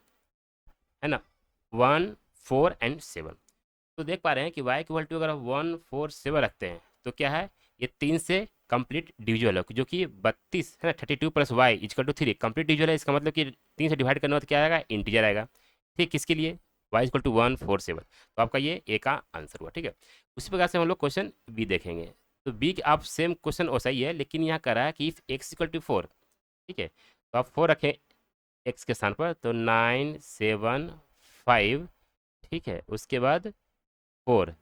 है ना, 1 4 एंड 7। तो देख पा रहे हैं कि y इक्वल टू अगर 1 4 7 रखते हैं तो क्या है, ये 3 से कंप्लीट डिविजुअल है, जो कि 32 है ना, 32 plus Y equal to 3 complete divisible है। इसका मतलब कि 3 से डिवाइड करना हो तो क्या आएगा, इंटीजर आएगा, ठीक। किसके लिए, y इजकल टू 1 4 7। तो आपका ये ए का आंसर हुआ, ठीक है। उसी प्रकार से हम लोग क्वेश्चन बी देखेंगे। तो बी के आप सेम क्वेश्चन वैसा ही है, लेकिन यहाँ कह रहा है कि इफ एक्स इक्वल टू 4, ठीक है। तो आप 4 रखें एक्स के स्थान पर, तो 9 7 5, ठीक है। उसके बाद 4,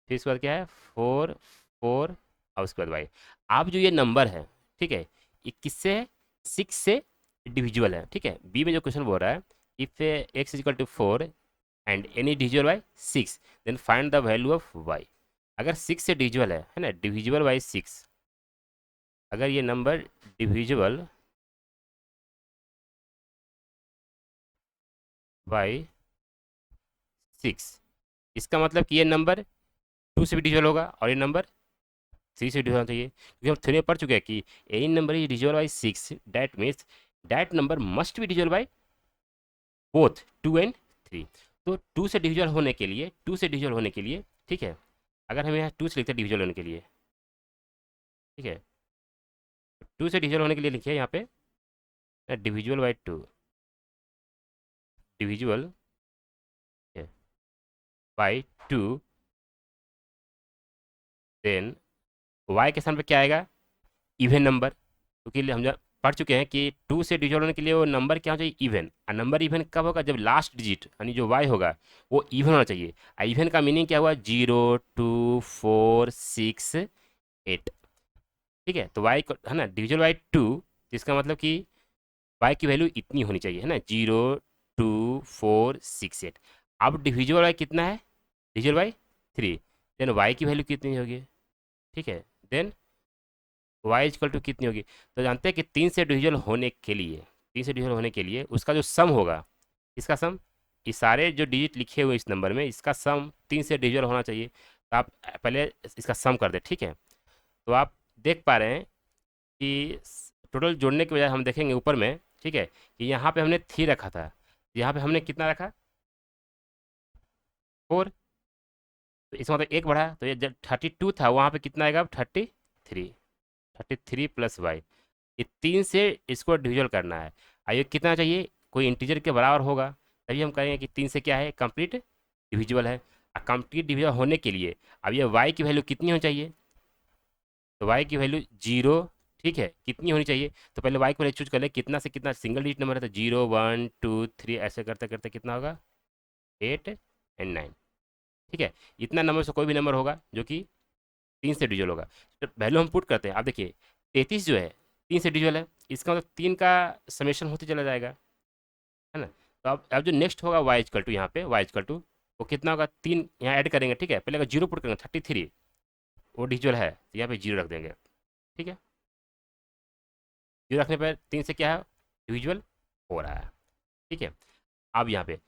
फिर इसके बाद क्या है 4 4, और उसके बाद वाई। आप जो ये नंबर है, ठीक है, ये किससे है, 6 से डिविजुअल है, ठीक है। बी में जो क्वेश्चन बोल रहा है, if x is equal to 4 and any divisible by 6 then find the value of y. अगर 6 से डिविजुअल है ना, डिविजुअल बाई 6, अगर ये नंबर डिविजुअल बाई 6, इसका मतलब कि ये नंबर 2 से भी डिविजुअल होगा और ये नंबर 3 से डिविजन होना चाहिए, क्योंकि हम थ्योरी में पढ़ चुके हैं कि any number is divisible by 6, that means that number must be divisible by both 2 and 3। तो 2 से डिविजिबल होने के लिए, 2 से डिविजिबल होने के लिए, ठीक है, अगर हम यहाँ 2 से लिखते हैं डिविजिबल होने के लिए, ठीक है, 2 से डिविजिबल होने के लिए लिखिए यहाँ पे divisible by 2, divisible by 2, then y के स्थान पे क्या आएगा, इवन नंबर, क्योंकि हम जब पढ़ चुके हैं कि 2 से डिविजन होने के लिए वो नंबर क्या होना चाहिए, इवन। और नंबर इवन कब होगा, जब लास्ट डिजिट यानी जो वाई होगा वो इवन होना चाहिए। और इवन का मीनिंग क्या हुआ, 0 2 4 6 8, ठीक है। तो वाई है ना डिविजन बाई 2, जिसका मतलब कि वाई की वैल्यू इतनी होनी चाहिए, है ना, 0 2 4 6 8। अब डिविजल बाई कितना है, डिविजल बाई 3, देन वाई की वैल्यू कितनी होगी, ठीक है। देन वाई इजकल टू कितनी होगी, तो जानते हैं कि 3 से डिविजन होने के लिए, 3 से डिविजन होने के लिए उसका जो सम होगा, इसका सम, ये सारे जो डिजिट लिखे हुए इस नंबर में, इसका सम 3 से डिविजन होना चाहिए। तो आप पहले इसका सम कर दे, ठीक है। तो आप देख पा रहे हैं कि टोटल जोड़ने के बजाय हम देखेंगे ऊपर में, ठीक है, कि यहाँ पे हमने 3 रखा था, यहाँ पे हमने कितना रखा, 4। तो इसका मतलब एक बढ़ा, तो ये जब 32 था वहाँ पे कितना आएगा, 33, 33 प्लस वाई। ये 3 से इसको डिविजल करना है, आइए कितना चाहिए, कोई इंटीजर के बराबर होगा, तभी हम कहेंगे कि 3 से क्या है, कंप्लीट डिविजिबल है। कंप्लीट डिविजल होने के लिए अब ये y की वैल्यू कितनी होनी चाहिए, तो y की वैल्यू 0, ठीक है, कितनी होनी चाहिए। तो पहले y की वैल्यू चूज कर ले, कितना से कितना सिंगल डिजिट नंबर है, तो 0 1 2 3 ऐसे करते करते कितना होगा, 8 एंड 9, ठीक है। इतना नंबर से कोई भी नंबर होगा जो कि 3 से डिविजल होगा। तो वैल्यू हम पुट करते हैं, आप देखिए 33 जो है 3 से डिविजल है, इसका मतलब 3 का समेशन होते चला जाएगा, है ना। तो अब जो नेक्स्ट होगा वाई इजकल टू, यहाँ पे वाई इजकल टू वो कितना होगा, 3 यहाँ ऐड करेंगे, ठीक है। पहले अगर 0 पुट करेंगे 33, वो डिविजल है तो यहाँ पे 0 रख देंगे, ठीक है। 0 रखने पर 3 से क्या है, डिविजुअल हो रहा है, ठीक है। अब यहाँ पे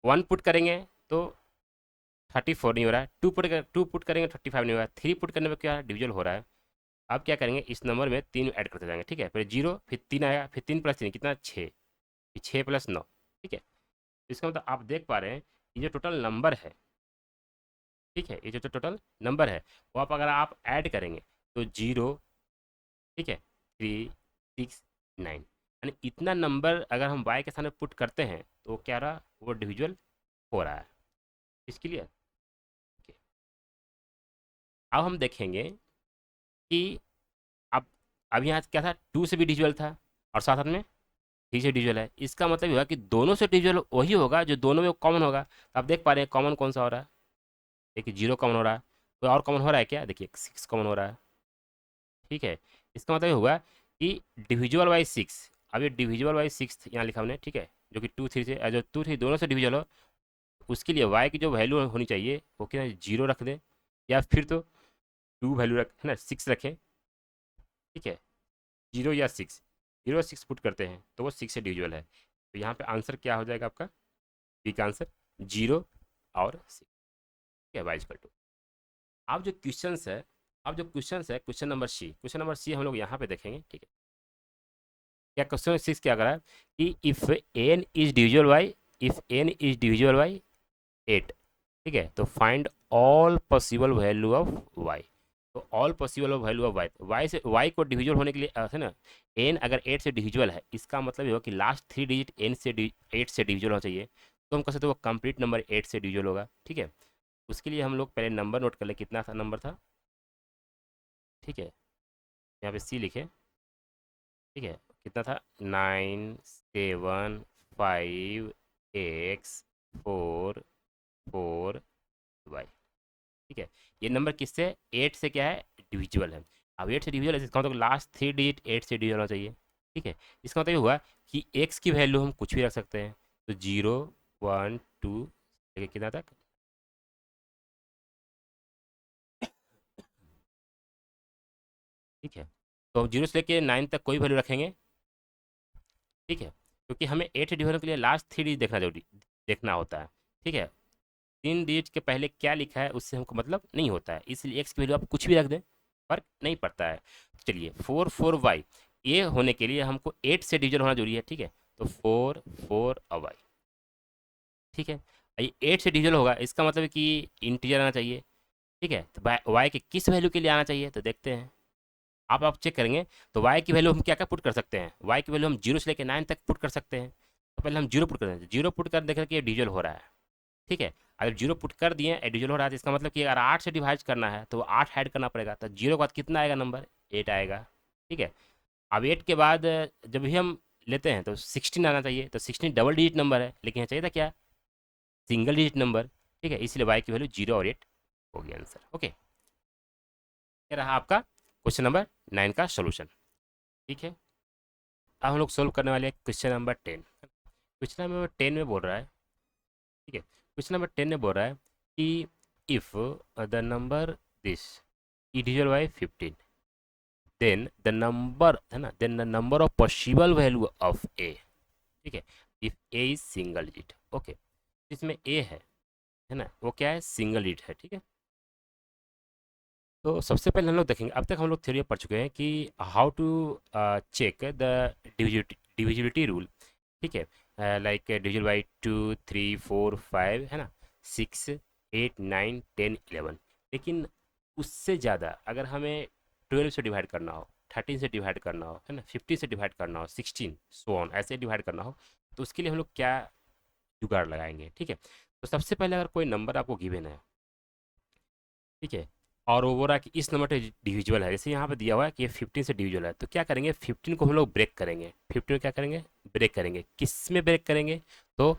1 पुट करेंगे तो 34 नहीं हो रहा है, 2 पुट करेंगे 35 नहीं हो रहा है, 3 पुट करने पर क्या डिविजुअल हो रहा है। अब क्या करेंगे, इस नंबर में 3 ऐड करते जाएंगे, ठीक है। फिर 0 फिर 3 आएगा, फिर 3 प्लस 3 कितना 6, फिर 6 प्लस 9, ठीक है। इसका मतलब आप देख पा रहे हैं ये जो टोटल नंबर है, ठीक है, ये जो टोटल नंबर है वो आप अगर आप ऐड करेंगे तो 0, ठीक है, 3 6 9, यानी इतना नंबर अगर हम y के सामने पुट करते हैं तो क्या रहा, वो डिविजुअल हो रहा है। इसके लिए अब हम देखेंगे कि अब यहाँ क्या था, 2 से भी डिविजुअल था और साथ साथ में 3 से डिविजुअल है। इसका मतलब ये हुआ कि दोनों से डिविजुअल वही होगा जो दोनों में कॉमन होगा। तो आप देख पा रहे हैं कॉमन कौन सा हो रहा है, देखिए 0 कॉमन हो रहा है, कोई और कॉमन हो रहा है क्या, देखिए 6 कॉमन हो रहा है, ठीक है। इसका मतलब ये हुआ कि डिविजुअल बाई 6, अब ये डिविजुअल बाई 6 यहाँ लिखा हमने, ठीक है, जो कि 2 3 से जो 2 3 दोनों से डिविजुअल हो, उसके लिए y की जो वैल्यू होनी चाहिए वो क्या, 0 रख दें, या फिर तो 2 वैल्यू रख, है ना, 6 रखें, ठीक है। 0 या 6, 0 6 पुट करते हैं तो वो 6 से डिविजुअल है। तो यहाँ पे आंसर क्या हो जाएगा आपका, बी का आंसर 0 और 6, ठीक है, वाई इक्वल टू। आप जो क्वेश्चंस है अब जो क्वेश्चन है, क्वेश्चन नंबर सी हम लोग यहाँ पे देखेंगे, ठीक है। क्या क्वेश्चन 6 क्या कर रहा है कि if N is divisible by, if N is divisible by 8, ठीक है, तो find all possible value of Y. तो all possible value of Y, Y से वाई को डिविजुअल होने के लिए है ना, एन अगर 8 से डिविजुअल है, इसका मतलब ये होगा कि लास्ट 3 डिजिट एन से 8 से डिविजुअल होना चाहिए। तो हम कह सकते हैं वो कंप्लीट नंबर 8 से डिविजुअल होगा, ठीक है। उसके लिए हम लोग पहले नंबर नोट कर ले, कितना था नंबर था, ठीक है, यहाँ पे सी लिखे, ठीक है, कितना था, 9 7 5 x 4 4 y, ठीक है। ये नंबर किससे, 8 से क्या है, डिविजिबल है। अब 8 से डिविजिबल है, इसका मतलब लास्ट 3 डिजिट 8 से डिविजिबल होना चाहिए, ठीक है। इसका मतलब ये हुआ कि x की वैल्यू हम कुछ भी रख सकते हैं, तो 0 1 2 लेके कितना तक, ठीक है। तो हम 0 से लेके 9 तक कोई वैल्यू रखेंगे, ठीक है, क्योंकि हमें 8 डिविजन के लिए लास्ट 3 डिजिट देखना जरूरी, देखना होता है, ठीक है। 3 डिजिट के पहले क्या लिखा है उससे हमको मतलब नहीं होता है, इसलिए एक्स की वैल्यू आप कुछ भी रख दें, फर्क नहीं पड़ता है। तो चलिए 4 4 y, ये होने के लिए हमको 8 से डिविजन होना जरूरी है, ठीक है। तो 4 4 y, ठीक है। ये 8 से डिविजन होगा, इसका मतलब है कि इंटीजर आना चाहिए, ठीक है। तो वाई के किस वैल्यू के लिए आना चाहिए, तो देखते हैं। आप चेक करेंगे, तो y की वैल्यू हम क्या क्या पुट कर सकते हैं, y की वैल्यू हम 0 से लेकर 9 तक पुट कर सकते हैं। तो पहले हम 0 पुट कर दें, 0 पुट कर देखें कि ये डिविजल हो रहा है, ठीक है। अगर 0 पुट कर दिए डिविजल हो रहा है, तो इसका मतलब कि अगर 8 से डिवाइड करना है तो 8 ऐड करना पड़ेगा, तो 0 के बाद कितना आएगा नंबर, 8 आएगा, ठीक है। अब 8 के बाद जब भी हम लेते हैं तो 16 आना चाहिए, तो 16 डबल डिजिट नंबर है, लेकिन यहाँ चाहिए था क्या, सिंगल डिजिट नंबर, ठीक है। इसलिए y की वैल्यू 0 और 8 हो गया आंसर, ओके। ये रहा आपका क्वेश्चन नंबर 9 का सोल्यूशन, ठीक है। अब हम लोग सोल्व करने वाले हैं क्वेश्चन नंबर 10। क्वेश्चन नंबर 10 में बोल रहा है, ठीक है, क्वेश्चन नंबर 10 में बोल रहा है कि if the number this is divisible by 15, then the number है ना, then the number of possible value of A, ठीक है, if A is single digit, okay. इसमें ए है ना, वो क्या है, सिंगल डिजिट है, ठीक है। तो सबसे पहले हम लोग देखेंगे, अब तक हम लोग थ्योरी पढ़ चुके हैं कि how to check the divisibility rule, ठीक है। लाइक डिविजल बाई 2 3 4 5 है ना, 6 8 9 10 11, लेकिन उससे ज़्यादा अगर हमें 12 से डिवाइड करना हो, 13 से डिवाइड करना हो, है ना, 50 से डिवाइड करना हो, 16 सो ऑन ऐसे डिवाइड करना हो, तो उसके लिए हम लोग क्या जुगाड़ लगाएंगे, ठीक है। तो सबसे पहले अगर कोई नंबर आपको गिवन है, ठीक है, और वो बोल रहा है कि इस नंबर पे डिविजिबल है, जैसे यहाँ पे दिया हुआ है कि ये 15 से डिविजिबल है, तो क्या करेंगे, 15 को हम लोग ब्रेक करेंगे, 15 में क्या करेंगे, ब्रेक करेंगे, किस में ब्रेक करेंगे, तो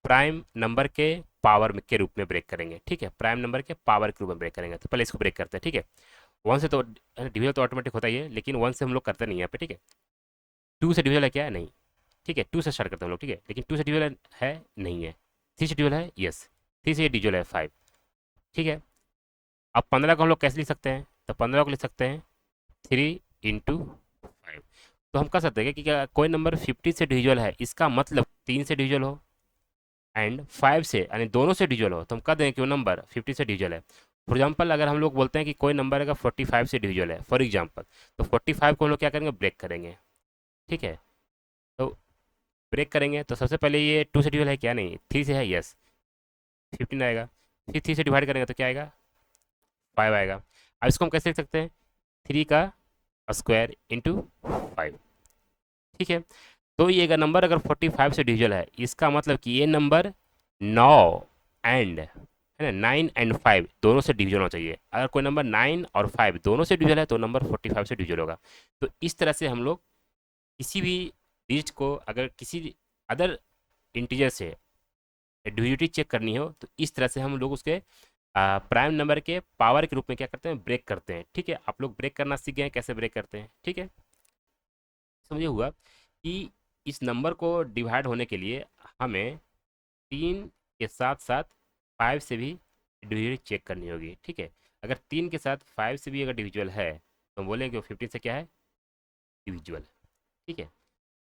प्राइम नंबर के पावर के रूप में ब्रेक करेंगे, ठीक है, प्राइम नंबर के पावर के रूप में ब्रेक करेंगे। तो पहले इसको ब्रेक करते हैं, ठीक है। 1 से तो डिविजन तो ऑटोमेटिक होता ही है, लेकिन 1 से हम लोग करते नहीं यहाँ पे, ठीक है। 2 से डिविजन है क्या, नहीं, ठीक है, 2 से स्टार्ट करते हैं हम लोग, ठीक है, लेकिन 2 से डिविजन है नहीं है। 3 से डिविजन है, यस, 3 से डिविजन है 5, ठीक है। अब 15 को हम लोग कैसे लिख सकते हैं, तो 15 को लिख सकते हैं 3 × 5। तो हम कह सकते हैं कि क्या कोई नंबर 50 से डिविजल है, इसका मतलब 3 से डिविजल हो एंड 5 से, यानी दोनों से डिविजल हो, तो हम कह दें कि वो नंबर 50 से डिविजल है। फॉर एग्जाम्पल अगर हम लोग बोलते हैं कि कोई नंबर अगर 45 से डिविजल है, फॉर एग्जाम्पल, तो 45 को हम लोग क्या करेंगे, ब्रेक करेंगे, ठीक है। तो ब्रेक करेंगे तो सबसे पहले ये 2 से डिविजल है क्या, नहीं, 3 से है, यस, 15 आएगा। फिर 3 से डिवाइड करेंगे तो क्या आएगा, 5 आएगा। अब इसको हम कैसे लिख सकते हैं, 3 का स्क्वायर इंटू 5, ठीक है। तो ये अगर नंबर अगर 45 से डिविजल है, इसका मतलब कि ये नंबर 9 एंड है ना, 9 एंड 5 दोनों से डिविजन होना चाहिए। अगर कोई नंबर 9 और 5 दोनों से डिविजल है तो नंबर 45 से डिविजल होगा। तो इस तरह से हम लोग किसी भी डिजिट को अगर किसी अदर इंटीजर से डिविजिबिलिटी चेक करनी हो, तो इस तरह से हम लोग उसके प्राइम नंबर के पावर के रूप में क्या करते हैं, ब्रेक करते हैं, ठीक है। आप लोग ब्रेक करना सीख गए हैं, कैसे ब्रेक करते हैं, ठीक है। समझे हुआ कि इस नंबर को डिवाइड होने के लिए हमें 3 के साथ साथ 5 से भी डिविजिबिलिटी चेक करनी होगी, ठीक है। अगर 3 के साथ 5 से भी अगर डिविजिबल है, तो हम बोलेंगे वो 15 से क्या है, डिविजिबल, ठीक है।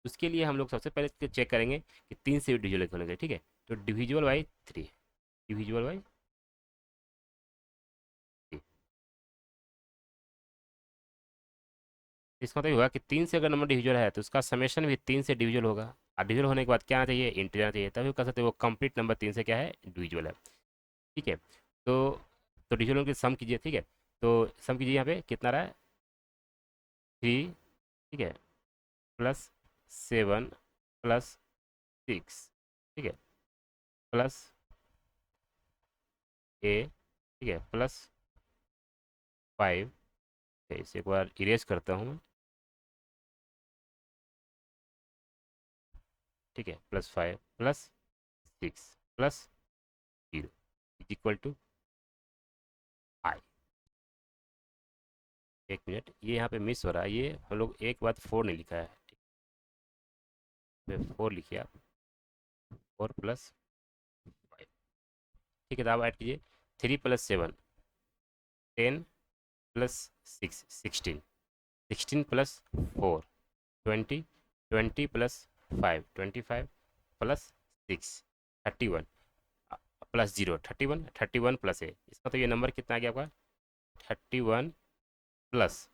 उसके लिए हम लोग सबसे पहले चेक करेंगे कि 3 से भी डिविजिबल होने के, ठीक है। तो डिविजिबल बाई 3, डिविजिबल बाई 3, इसका मतलब ये हुआ कि 3 से अगर नंबर डिविजुअल है तो उसका समेशन भी 3 से डिविजुअल होगा, और डिविजुअल होने के बाद क्या आना चाहिए, इंटीजर आना चाहिए, तभी कह सकते हैं वो कंप्लीट नंबर 3 से क्या है, डिविजुअल है। ठीक है। तो डिविजुअल की सम कीजिए। ठीक है, तो सम कीजिए, यहाँ पे कितना रहा है, 3, ठीक है, प्लस 7 प्लस 6, ठीक है, प्लस ए, ठीक है, प्लस 5। इसे एक बार इरेज करता हूँ मैं। ठीक है, plus 5 plus 6 plus 0 is equal to I. एक मिनट, ये यहाँ पे मिस हो रहा है, ये हम लोग एक बात 4 नहीं लिखा है। ठीक है, 4 लिखिए आप, 4 प्लस 5। ठीक है, तो आप ऐड कीजिए, 3 plus 7 10 plus 6 16, 16 plus 4 20, 20 plus 5 25 plus 6 31 plus 0 31, 31 plus A, इसका तो ये नंबर कितना आ गया आपका, 31 प्लस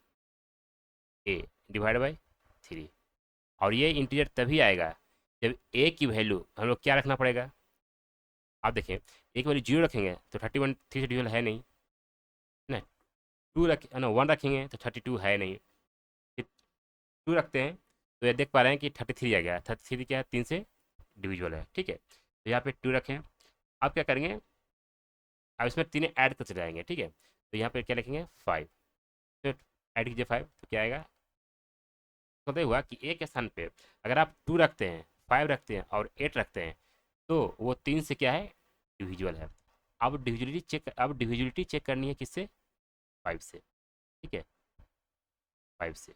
ए डिवाइड बाई 3। और ये इंटीजर तभी आएगा जब ए की वैल्यू हम लोग क्या रखना पड़ेगा, आप देखें, एक वैल्यू 0 रखेंगे तो 31 3 से डिविजल है नहीं ना, 2 रख ना 1 रखेंगे तो 32 है नहीं, फिर 2 रखते हैं तो ये देख पा रहे हैं कि 33 आ गया, 33 क्या है, 3 से डिविजुअल है। ठीक है, तो यहाँ पे 2 रखें। आप क्या करेंगे, अब इसमें 3 ऐड करते जाएंगे। ठीक है, तो यहाँ पे क्या लिखेंगे, 5, फिर ऐड कीजिए 5 तो क्या आएगा, तो ये हुआ कि ए के स्थान पे अगर आप 2 रखते हैं, 5 रखते हैं और 8 रखते हैं तो वो 3 से क्या है, डिविजुअल है। अब डिविजुअलिटी चेक करनी है किससे, 5 से। ठीक है, 5 से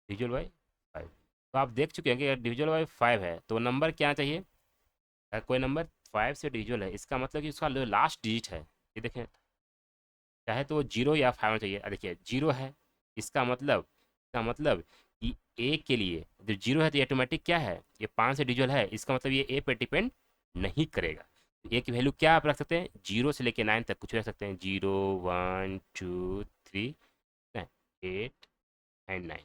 डिविजुअल बाई 5। तो आप देख चुके हैं कि अगर डिविजुअल बाई 5 है तो नंबर क्या चाहिए, अगर कोई नंबर 5 से डिविजुअल है इसका मतलब कि उसका जो लास्ट डिजिट है, ये देखें, चाहे तो वो 0 या 5 होना चाहिए। देखिए 0 है, इसका मतलब कि ए के लिए जब 0 है तो ये ऑटोमेटिक क्या है, ये 5 से डिविजुअल है, इसका मतलब ये ए पे डिपेंड नहीं करेगा। तो ए की वैल्यू क्या आप रख सकते हैं, 0 से लेके 9 तक कुछ रख सकते हैं, 0 1 2 3 8 एंड 9।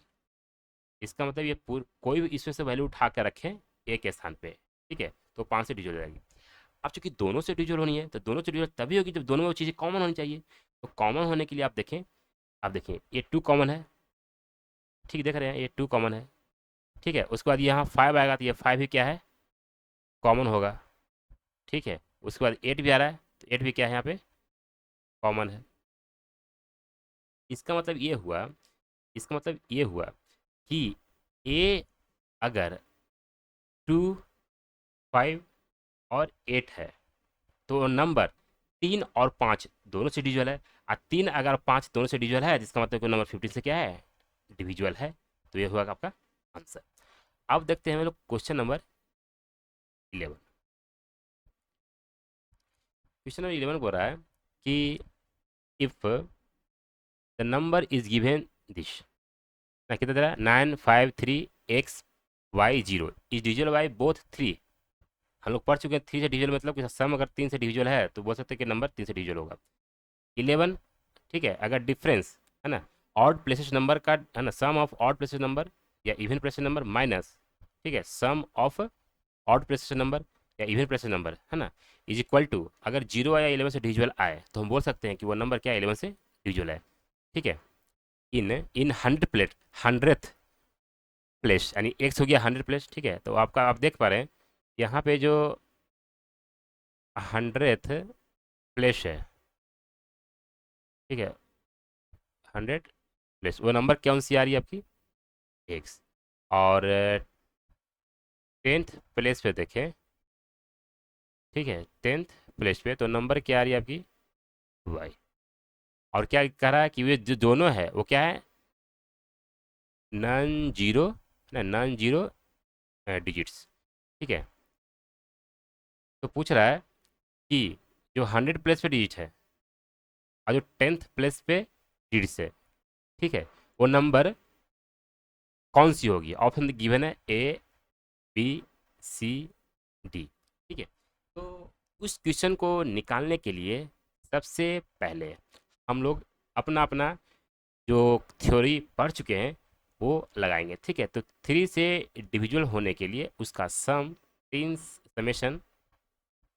इसका मतलब ये कोई भी इसमें से वैल्यू उठा कर रखें ए के स्थान पे, ठीक है, तो 5 से डिविजुअल हो जाएगी। अब चूंकि दोनों से डिविजुअल होनी है तो दोनों से डिविजुअल तभी होगी जब दोनों में वो चीज़ें कॉमन होनी चाहिए। तो कॉमन होने के लिए आप देखें, आप देखिए ये 2 कॉमन है, ठीक देख रहे हैं, ये 2 कॉमन है। ठीक है, उसके बाद यहाँ 5 आएगा तो ये 5 भी क्या है, कॉमन होगा। ठीक है, उसके बाद 8 भी आ रहा है तो 8 भी क्या है यहाँ पे, कॉमन है। इसका मतलब ये हुआ, इसका मतलब ये हुआ कि ए अगर 2 5 और 8 है तो नंबर 3 और 5 दोनों से डिविजुअल है, और 3 अगर 5 दोनों से डिविजुअल है जिसका मतलब कि नंबर 15 से क्या है, डिविजुअल है। तो ये हुआ आपका आंसर। अब देखते हैं हम लोग क्वेश्चन नंबर 11। क्वेश्चन नंबर 11 बोल रहा है कि if the number is given this, ना कितना दे रहा है, 9 5 3 x y 0 is डिविजुअल by both 3। हम लोग पढ़ चुके हैं 3 से डिविजुअल मतलब कि सम अगर 3 से डिविजुअल है तो बोल सकते हैं कि नंबर 3 से डिविजुअल होगा। 11, ठीक है, अगर डिफरेंस है ना, ऑड प्लेसेस नंबर का है ना, सम ऑफ ऑड प्लेसेस नंबर या इवन प्लेसेस नंबर माइनस, ठीक है, सम ऑफ ऑड प्लेसेस नंबर या इवन प्लेसेस नंबर है ना, इज इक्वल टू, अगर 0 या 11 से डिविजुअल आए तो हम बोल सकते हैं कि वो नंबर क्या 11 से डिविजुअल है। ठीक है, इन इन 100th प्लेस यानी एक्स हो गया 100 प्लेस। ठीक है, तो आपका आप देख पा रहे हैं यहाँ पे जो 100th प्लेस है, ठीक है, 100 प्लेस वो नंबर कौन सी आ रही है आपकी, एक्स। और 10th प्लेस पे देखें, ठीक है, 10th प्लेस पे तो नंबर क्या आ रही है आपकी, वाई। और क्या कह रहा है कि वे जो दोनों है वो क्या है, नॉन जीरो, ना नॉन जीरो डिजिट्स। ठीक है, तो पूछ रहा है कि जो 100 प्लेस पे डिजिट है और जो 10th प्लेस पे डिजिट्स है, ठीक है, वो नंबर कौन सी होगी। ऑप्शन गिवन है ए बी सी डी। ठीक है, तो उस क्वेश्चन को निकालने के लिए सबसे पहले हम लोग अपना अपना जो थ्योरी पढ़ चुके हैं वो लगाएंगे। ठीक है, तो 3 से डिविजुअल होने के लिए उसका सम 3 समेशन,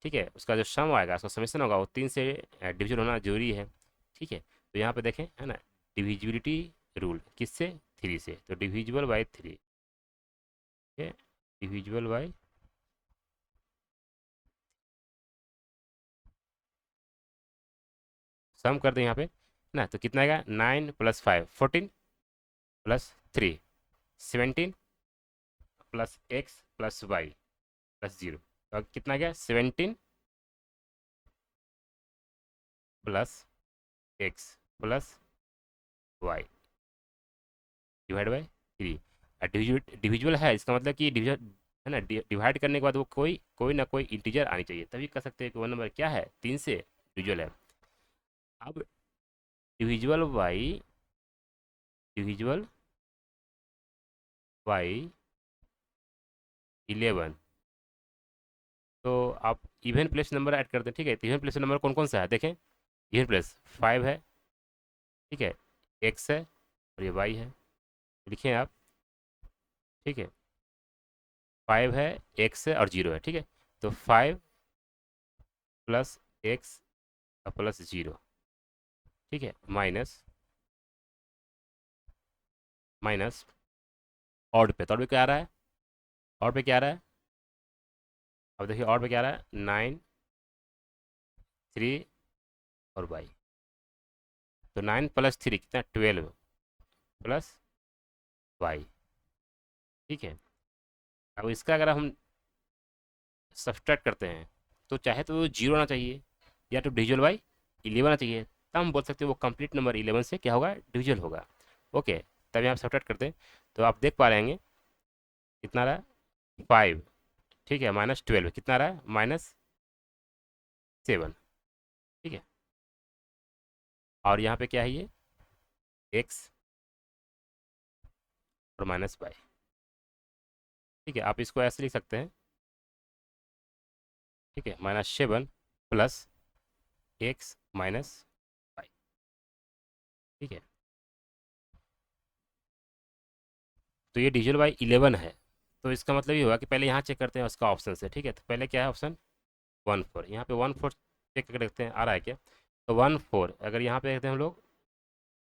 ठीक है, उसका जो सम आएगा उसका समेशन होगा वो 3 से डिविजुअल होना जरूरी है। ठीक है, तो यहाँ पे देखें है ना, डिविजिबिलिटी रूल किससे, 3 से, तो डिविजिबल बाई 3, ठीक है, डिविजिबल बाई, सम कर दें यहाँ पे ना, तो कितना आएगा, 9 + 5 14 +3 17 +x +y +0, तो अब कितना गया, 17 +x +y डिवाइड बाई 3। डिविजुअल है, इसका मतलब कि डिविजन है ना, डिवाइड करने के बाद वो कोई कोई ना कोई इंटीजर आनी चाहिए, तभी कह सकते हैं कि वो नंबर क्या है, 3 से डिविजुअल है। अब डिविजुअल बाई, डिविजुअल बाई 11, तो आप इवन प्लेस नंबर ऐड कर दें। ठीक है, तो इवन प्लेस नंबर कौन कौन सा है देखें, इवन प्लेस 5 है, ठीक है, एक्स है और ये वाई है, लिखें आप। ठीक है, 5 है, एक्स है और 0 है। ठीक है, तो 5 + x +0, ठीक है, माइनस माइनस ऑड पे, तो ऑड पे क्या आ रहा है, ऑड पे क्या आ रहा है, अब देखिए ऑड पे क्या आ रहा है, 9 3 और वाई, तो 9 + 3 कितना, 12 प्लस वाई। ठीक है, अब इसका अगर हम सब्सट्रैक्ट करते हैं तो चाहे तो 0 आना चाहिए या तो डिविजल बाई 11 आना चाहिए, तब हम बोल सकते हैं वो कंप्लीट नंबर 11 से क्या होगा, डिविजल होगा। ओके, तभी आप सब्सट्रैक्ट करते हैं तो आप देख पा रहे हैं कितना रहा, 5, ठीक है, -12 कितना रहा है, -7। ठीक है, और यहाँ पे क्या है, ये एक्स और -y। ठीक है, आप इसको ऐसे लिख सकते हैं, ठीक है, -7 + x -y। ठीक है, तो ये डिविजल बाई 11 है, तो इसका मतलब ये हुआ कि पहले यहाँ चेक करते हैं उसका ऑप्शन से। ठीक है, तो पहले क्या है ऑप्शन 1 4, यहाँ पे 1 4 चेक करके देखते हैं आ रहा है क्या, तो 1 4 अगर यहाँ पे देखते हैं हम लोग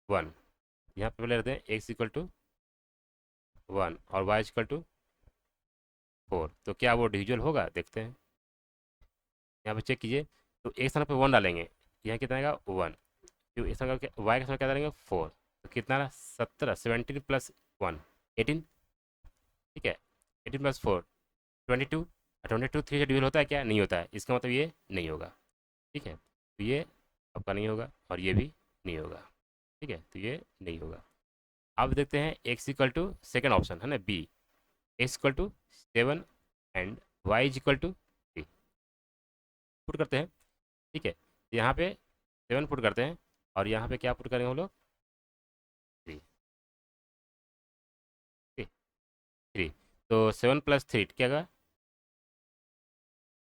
1, यहाँ पे पहले रहते हैं x = 1 और y = 4, तो क्या वो डिविजुअल होगा, देखते हैं, यहाँ पे चेक कीजिए, तो एक स्थान पे 1 डालेंगे, यहाँ कितना आएगा 1, तो इस समय वाई का समय क्या डालेंगे 4, तो कितना रहा 17, 17 + 1 18, ठीक है, 18 + 4 22, 22 3 से डिविजल होता है क्या, नहीं होता है, इसका मतलब ये नहीं होगा। ठीक है, तो ये आपका नहीं होगा और ये भी नहीं होगा। ठीक है, तो ये नहीं होगा। अब देखते हैं x = सेकेंड ऑप्शन है ना, B, x = 7 and y = 3, put करते हैं। ठीक है, तो यहाँ पे 7 पुट करते हैं और यहाँ पे क्या पुट करेंगे हम लोग, 3, 3, तो 7 + 3 क्या होगा,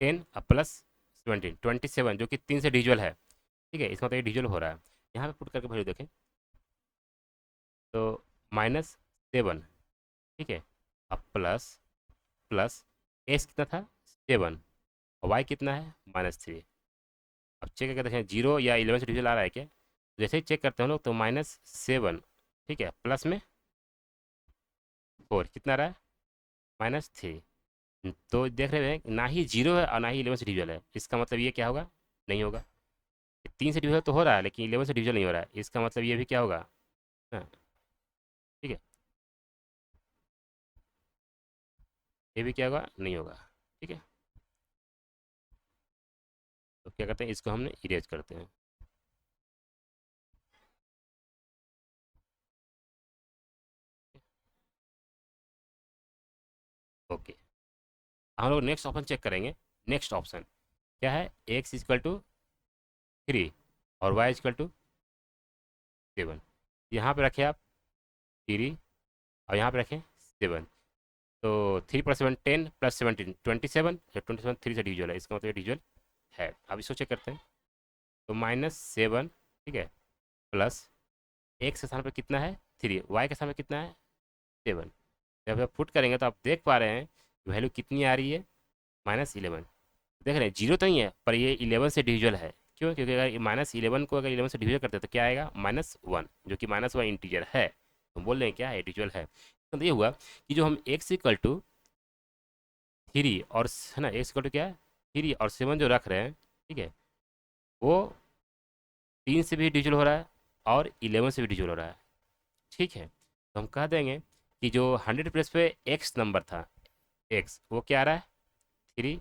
10 + 17 27, जो कि 3 से डिविजुअल है। ठीक है, इसका मतलब ये डिविजुअल हो रहा है। यहाँ पे पुट करके वैल्यू देखें तो -7, ठीक है, अब प्लस प्लस एस कितना था 7 और वाई कितना है -3। अब चेक करके देखें 0 या 11 से डिविजन आ रहा है क्या, जैसे ही चेक करते हैं हम लोग तो -7, ठीक है, प्लस में 4 कितना रहा है -3, तो देख रहे हैं ना ही 0 है और ना ही 11 से डिविजन है, इसका मतलब ये क्या होगा, नहीं होगा। 3 से डिविजन तो हो रहा है लेकिन 11 से डिविजन नहीं हो रहा है, इसका मतलब ये भी क्या होगा, हाँ, ठीक है, ये भी क्या होगा, नहीं होगा। ठीक है, तो क्या करते हैं, इसको हमने इरेज करते हैं। ओके, हम लोग नेक्स्ट ऑप्शन चेक करेंगे। नेक्स्ट ऑप्शन क्या है, x = 3 और y = 7, यहाँ पे रखें आप 3 और यहाँ पे रखें 7, तो 3 + 7 10 + 17 27, 27 3 से डिविजल है, इसका मतलब डिविजल है। अब इसको चेक करते हैं, तो -7, ठीक है, प्लस एक्स के स्थान पर कितना है 3, वाई के स्थान पर कितना है 7। जब आप पुट करेंगे तो आप देख पा रहे हैं वैल्यू कितनी आ रही है -11। देख रहे हैं जीरो तो नहीं है पर ये 11 से डिविजल है। क्यों? क्योंकि अगर -11 को अगर 11 से डिविजल करते हैं तो क्या आएगा -1, जो कि -1 इंटीजर है। तो बोल रहे हैं क्या है डिविजल है। तो ये हुआ कि जो हम एक्स इक्वल टू 3 और है ना एक्स इक्वल टू क्या है 3 और 7 जो रख रहे हैं, ठीक है, वो 3 से भी डिविजल हो रहा है और 11 से भी डिविजल हो रहा है। ठीक है, तो हम कह देंगे कि जो 100 प्लेस पे एक्स नंबर था, एक्स वो क्या आ रहा है 3,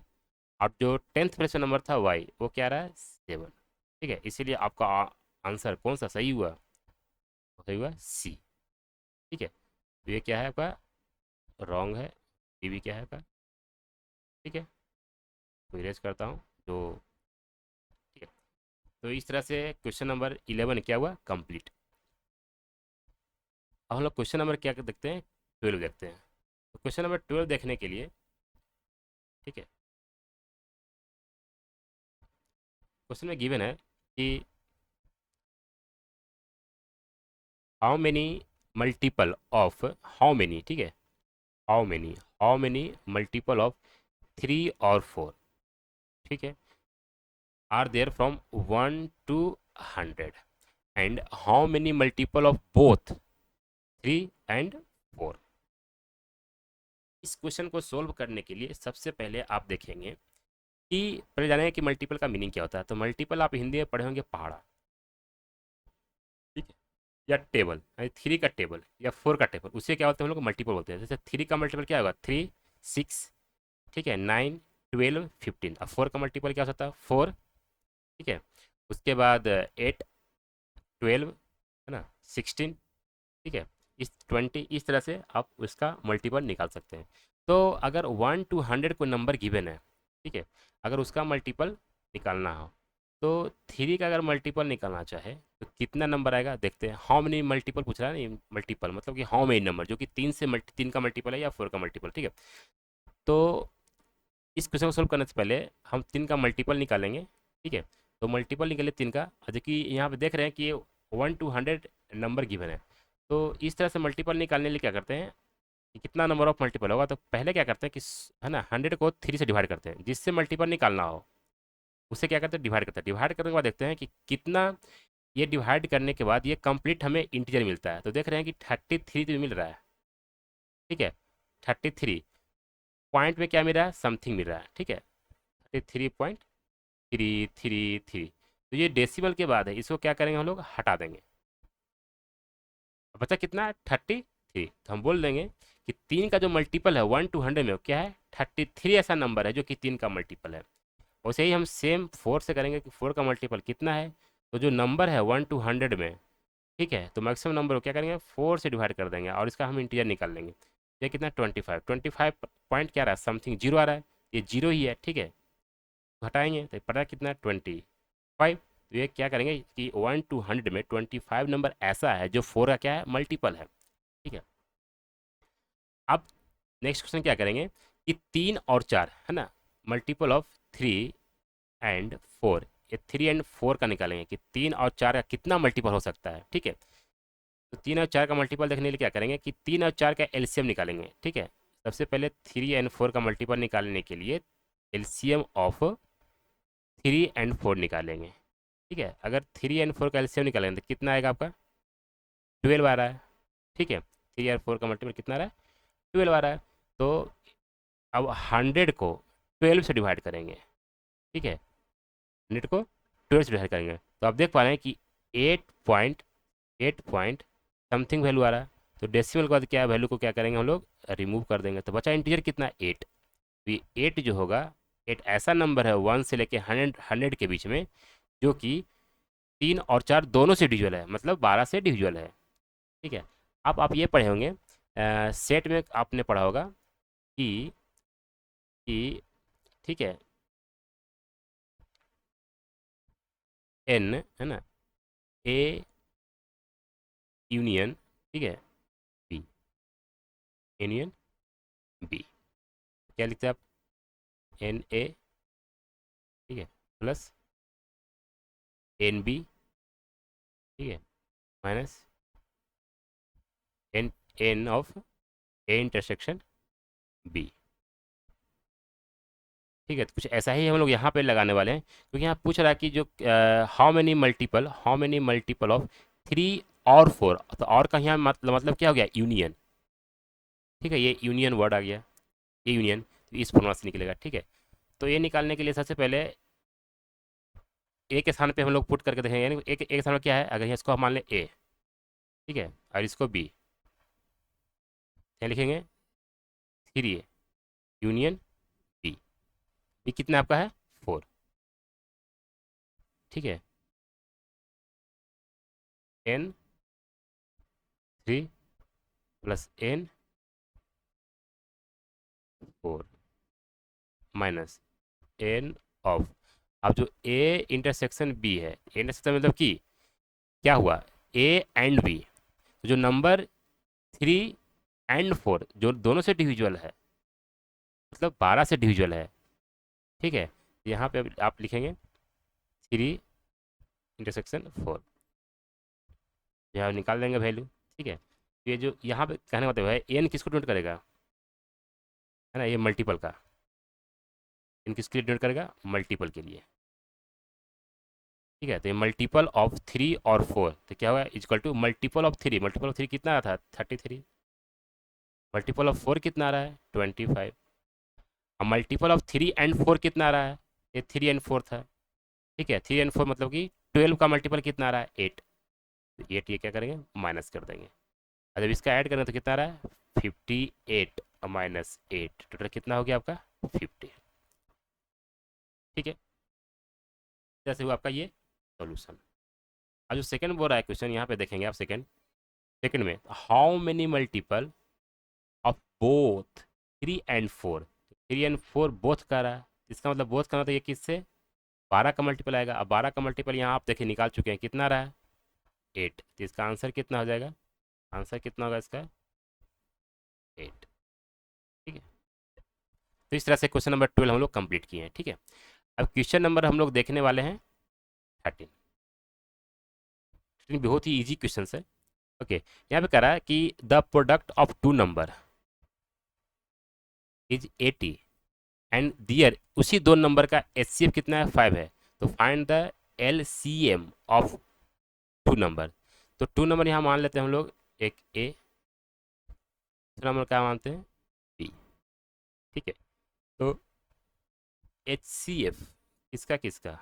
और जो 10th प्लेस पे नंबर था वाई वो क्या आ रहा है 7। ठीक है, इसीलिए आपका आंसर कौन सा सही हुआ, सही हुआ सी। ठीक है, तो ये क्या है आपका रॉन्ग है, डी भी क्या है आपका। ठीक है, तो इरेज करता हूँ जो। ठीक है, तो इस तरह से क्वेश्चन नंबर 11 क्या हुआ कंप्लीट। अब हम लोग क्वेश्चन नंबर क्या देखते हैं 12 देखते हैं। तो क्वेश्चन नंबर 12 देखने के लिए, ठीक है, क्वेश्चन में गिवन है कि how many multiple of how many, ठीक है, हाउ मेनी मल्टीपल ऑफ 3 और 4, ठीक है, are there from 1 to 100, and how many multiple of both 3 and 4। इस क्वेश्चन को सोल्व करने के लिए सबसे पहले आप देखेंगे कि पहले जानेंगे कि मल्टीपल का मीनिंग क्या होता है। तो मल्टीपल आप हिंदी में पढ़े होंगे पहाड़ा, ठीक है, या टेबल, 3 का टेबल या 4 का टेबल, उसे क्या बोलते हैं हम लोग मल्टीपल बोलते हैं। जैसे 3 का मल्टीपल क्या होगा 3, 6, ठीक है, 9, 12, 15। अब 4 का मल्टीपल क्या हो सकता है 4, ठीक है, उसके बाद 8, 12, है ना, 16, ठीक है, इस 20, इस तरह से आप उसका मल्टीपल निकाल सकते हैं। तो अगर 1 to 100 कोई नंबर गिवन है, ठीक है, अगर उसका मल्टीपल निकालना हो तो 3 का अगर मल्टीपल निकालना चाहे तो कितना नंबर आएगा देखते हैं। हाउ मेनी मल्टीपल पूछ रहा है ना, मल्टीपल मतलब कि हाउ मेनी नंबर, जो कि 3 का मल्टीपल है या 4 का मल्टीपल, ठीक है। तो इस क्वेश्चन को सोल्व करने से पहले हम 3 का मल्टीपल निकालेंगे, ठीक है। तो मल्टीपल निकाले 3 का, जबकि यहाँ पे देख रहे हैं कि 1 to 100 नंबर गिवन है। तो इस तरह से मल्टीपल निकालने के लिए क्या करते हैं कि कितना नंबर ऑफ मल्टीपल होगा, तो पहले क्या करते हैं कि है ना 100 को 3 से डिवाइड करते हैं, जिससे मल्टीपल निकालना हो उसे क्या करते हैं डिवाइड करते हैं। डिवाइड करने के बाद देखते हैं कि कितना, ये डिवाइड करने के बाद ये कंप्लीट हमें इंटीजर मिलता है। तो देख रहे हैं कि 33 तो मिल रहा है, ठीक है, 33 पॉइंट में क्या मिल रहा है समथिंग मिल रहा है, ठीक है, 33.333। तो ये डेसिमल के बाद है, इसको क्या करेंगे हम लोग हटा देंगे। अब बचा कितना है 33। तो हम बोल देंगे कि 3 का जो मल्टीपल है 1 to 100 में वो क्या है 33 ऐसा नंबर है जो कि 3 का मल्टीपल है। वैसे ही हम सेम 4 से करेंगे कि 4 का मल्टीपल कितना है। तो जो नंबर है 1 to 100 में, ठीक है, तो मैक्सिमम नंबर को क्या करेंगे 4 से डिवाइड कर देंगे और इसका हम इंटीजर निकाल लेंगे। ये कितना 25 पॉइंट क्या रहा है समथिंग जीरो आ रहा है, ये जीरो ही है, ठीक है, घटाएंगे तो पता कितना 25। तो ये क्या करेंगे कि 1 to 100 में 25 नंबर ऐसा है जो 4 का क्या है मल्टीपल है, ठीक है। अब नेक्स्ट क्वेश्चन क्या करेंगे कि 3 और 4 है ना मल्टीपल ऑफ 3 and 4, ये 3 and 4 का निकालेंगे कि 3 और 4 का कितना मल्टीपल हो सकता है, ठीक है। तो 3 और 4 का मल्टीपल देखने के लिए क्या करेंगे कि 3 और 4 का एलसीएम निकालेंगे, ठीक है। सबसे पहले 3 and 4 का मल्टीपल निकालने के लिए एलसीएम ऑफ 3 and 4 निकालेंगे, ठीक है। अगर 3 and 4 का एलसीएम निकालेंगे तो कितना आएगा आपका 12 आ रहा है, ठीक है। 3 और 4 का मल्टीपल कितना आ रहा है 12 आ रहा है। तो अब 100 को 12 से डिवाइड करेंगे, ठीक है, 100 को 12 से डिवाइड करेंगे तो आप देख पा रहे हैं कि 8 पॉइंट समथिंग वैल्यू आ रहा है। तो डेसिमल के बाद क्या वैल्यू को क्या करेंगे हम लोग रिमूव कर देंगे, तो बचा इंटीजर कितना 8। तो ये 8 जो होगा 8 ऐसा नंबर है 1 से लेके 100 के बीच में जो कि 3 और 4 दोनों से डिविजुअल है, मतलब 12 से डिविजुअल है, ठीक है। अब आप ये पढ़े होंगे सेट में आपने पढ़ा होगा कि ठीक है एन है ना ए यूनियन, ठीक है, बी, यूनियन बी, क्या लिखते हैं आप एन ए, ठीक है, प्लस एन बी, ठीक है, minus n n of A intersection B. ठीक है, तो कुछ ऐसा ही हम लोग यहाँ पे लगाने वाले हैं, क्योंकि यहाँ पूछ रहा है कि जो हाउ मेनी मल्टीपल ऑफ 3 और 4, तो और का यहाँ मतलब क्या हो गया, यूनियन। ठीक है, ये यूनियन वर्ड आ गया, ये यूनियन, तो इस फॉर्मूला से निकलेगा। ठीक है, तो ये निकालने के लिए सबसे पहले ए के स्थान पे हम लोग पुट करके देखेंगे, यानी एक स्थान पे क्या है, अगर इसको हम मान लें ए, ठीक है, और इसको बी, क्या लिखेंगे, 3 यूनियन बी। बी कितना आपका है, 4। ठीक है, n 3 plus n 4 minus n of, अब जो ए इंटरसेक्शन बी है, ए इंटरसेक्शन मतलब कि क्या हुआ, ए एंड बी, जो नंबर 3 और 4 जो दोनों से डिविजुअल है, मतलब 12 से डिविजुअल है। ठीक है, यहाँ पे अब आप लिखेंगे 3 इंटरसेक्शन 4, यहाँ निकाल देंगे वैल्यू। ठीक है, तो ये जो यहाँ पे कहने का मतलब है, एन किसको डिनोट करेगा, है ना, ये मल्टीपल का, एन किसके लिए डिनोट करेगा, मल्टीपल के लिए। ठीक है, तो ये मल्टीपल ऑफ 3 और 4, तो क्या होगा, equal to multiple of three कितना आ रहा था, 33, मल्टीपल ऑफ 4 कितना आ रहा है, 25, और मल्टीपल ऑफ 3 और 4 कितना आ रहा है, ये 3 और 4 था। ठीक है, 3 और 4 मतलब कि 12 का मल्टीपल कितना आ रहा है, 8, तो 8 ये क्या करेंगे, माइनस कर देंगे, और जब इसका ऐड करेंगे तो कितना आ रहा है, 58 और -8, टोटल कितना हो गया आपका, 50। ठीक है, जैसे हुआ आपका ये सॉल्यूशन। अब जो सेकंड बोल रहा है क्वेश्चन, यहाँ पे देखेंगे आप, सेकंड सेकंड में how many multiple of both 3 और 4, 3 और 4 बोथ का रहा है, इसका मतलब बोथ का मतलब ये किससे, 12 का मल्टीपल आएगा। अब 12 का मल्टीपल यहाँ आप देखिए निकाल चुके हैं, कितना रहा है, 8, तो इसका आंसर कितना हो जाएगा, आंसर कितना होगा इसका, 8। ठीक है, तो इस तरह से क्वेश्चन नंबर 12 हम लोग कंप्लीट किए हैं। ठीक है, अब क्वेश्चन नंबर हम लोग देखने वाले हैं 13। 13 बहुत ही ईजी क्वेश्चन है। ओके, यहाँ पे कह रहा है कि the product of two number is 80 and there, उसी दो नंबर का HCF कितना है, 5 है, तो find the LCM of two number. तो टू नंबर यहाँ मान लेते हैं हम लोग, एक ए, दूसरा नंबर क्या मानते हैं, बी। ठीक है, तो HCF किसका किसका,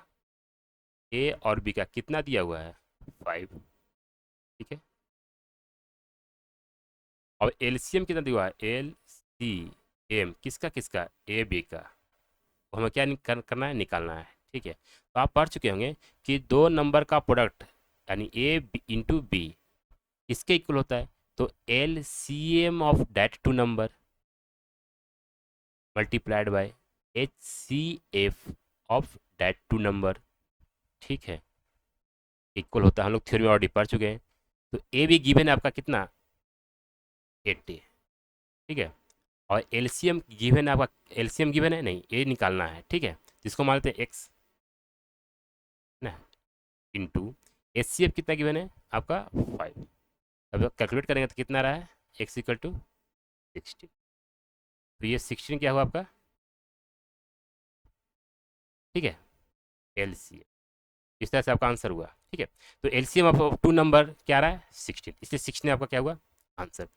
ए और बी का कितना दिया हुआ है, 5। ठीक है, और LCM कितना दिया हुआ है, LCM किसका किसका, ए बी का, तो हमें क्या करना है, निकालना है। ठीक है, तो आप पढ़ चुके होंगे कि दो नंबर का प्रोडक्ट यानी ए इंटू बी किसके इक्वल होता है, तो LCM of that two number multiplied by HCF of that two number. ठीक है, इक्वल होता है, हम लोग थ्योरी में ऑलरेडी पढ़ चुके हैं। तो ए भी गिवन है आपका कितना, 80। ठीक है, और LCM गिवन है आपका, LCM गिवन है नहीं, ए निकालना है। ठीक है, जिसको मान लेते हैं x ना, इंटू HCF कितना गिवन है आपका, 5। अब कैलकुलेट करेंगे तो कितना रहा है, x इक्वल टू 16, तो ये 16 क्या हुआ आपका। ठीक है, LCM, इस तरह से आपका आंसर हुआ। ठीक है, तो LCM ऑफ टू नंबर क्या रहा है, 16, इसलिए 16 आपका क्या हुआ, आंसर।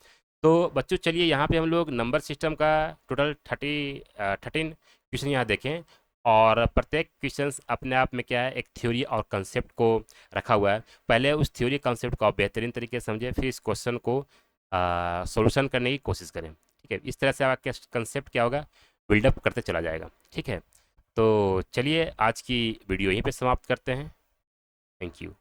तो बच्चों चलिए यहाँ पे हम लोग नंबर सिस्टम का टोटल 13 क्वेश्चन यहाँ देखें, और प्रत्येक क्वेश्चन अपने आप में क्या है, एक थ्योरी और कंसेप्ट को रखा हुआ है। पहले उस थ्योरी कंसेप्ट को आप बेहतरीन तरीके से समझें, फिर इस क्वेश्चन को सॉल्यूशन करने की कोशिश करें। ठीक है, इस तरह से आपका कंसेप्ट क्या होगा, बिल्डअप करते चला जाएगा। ठीक है, तो चलिए आज की वीडियो यहीं पे समाप्त करते हैं। Thank you.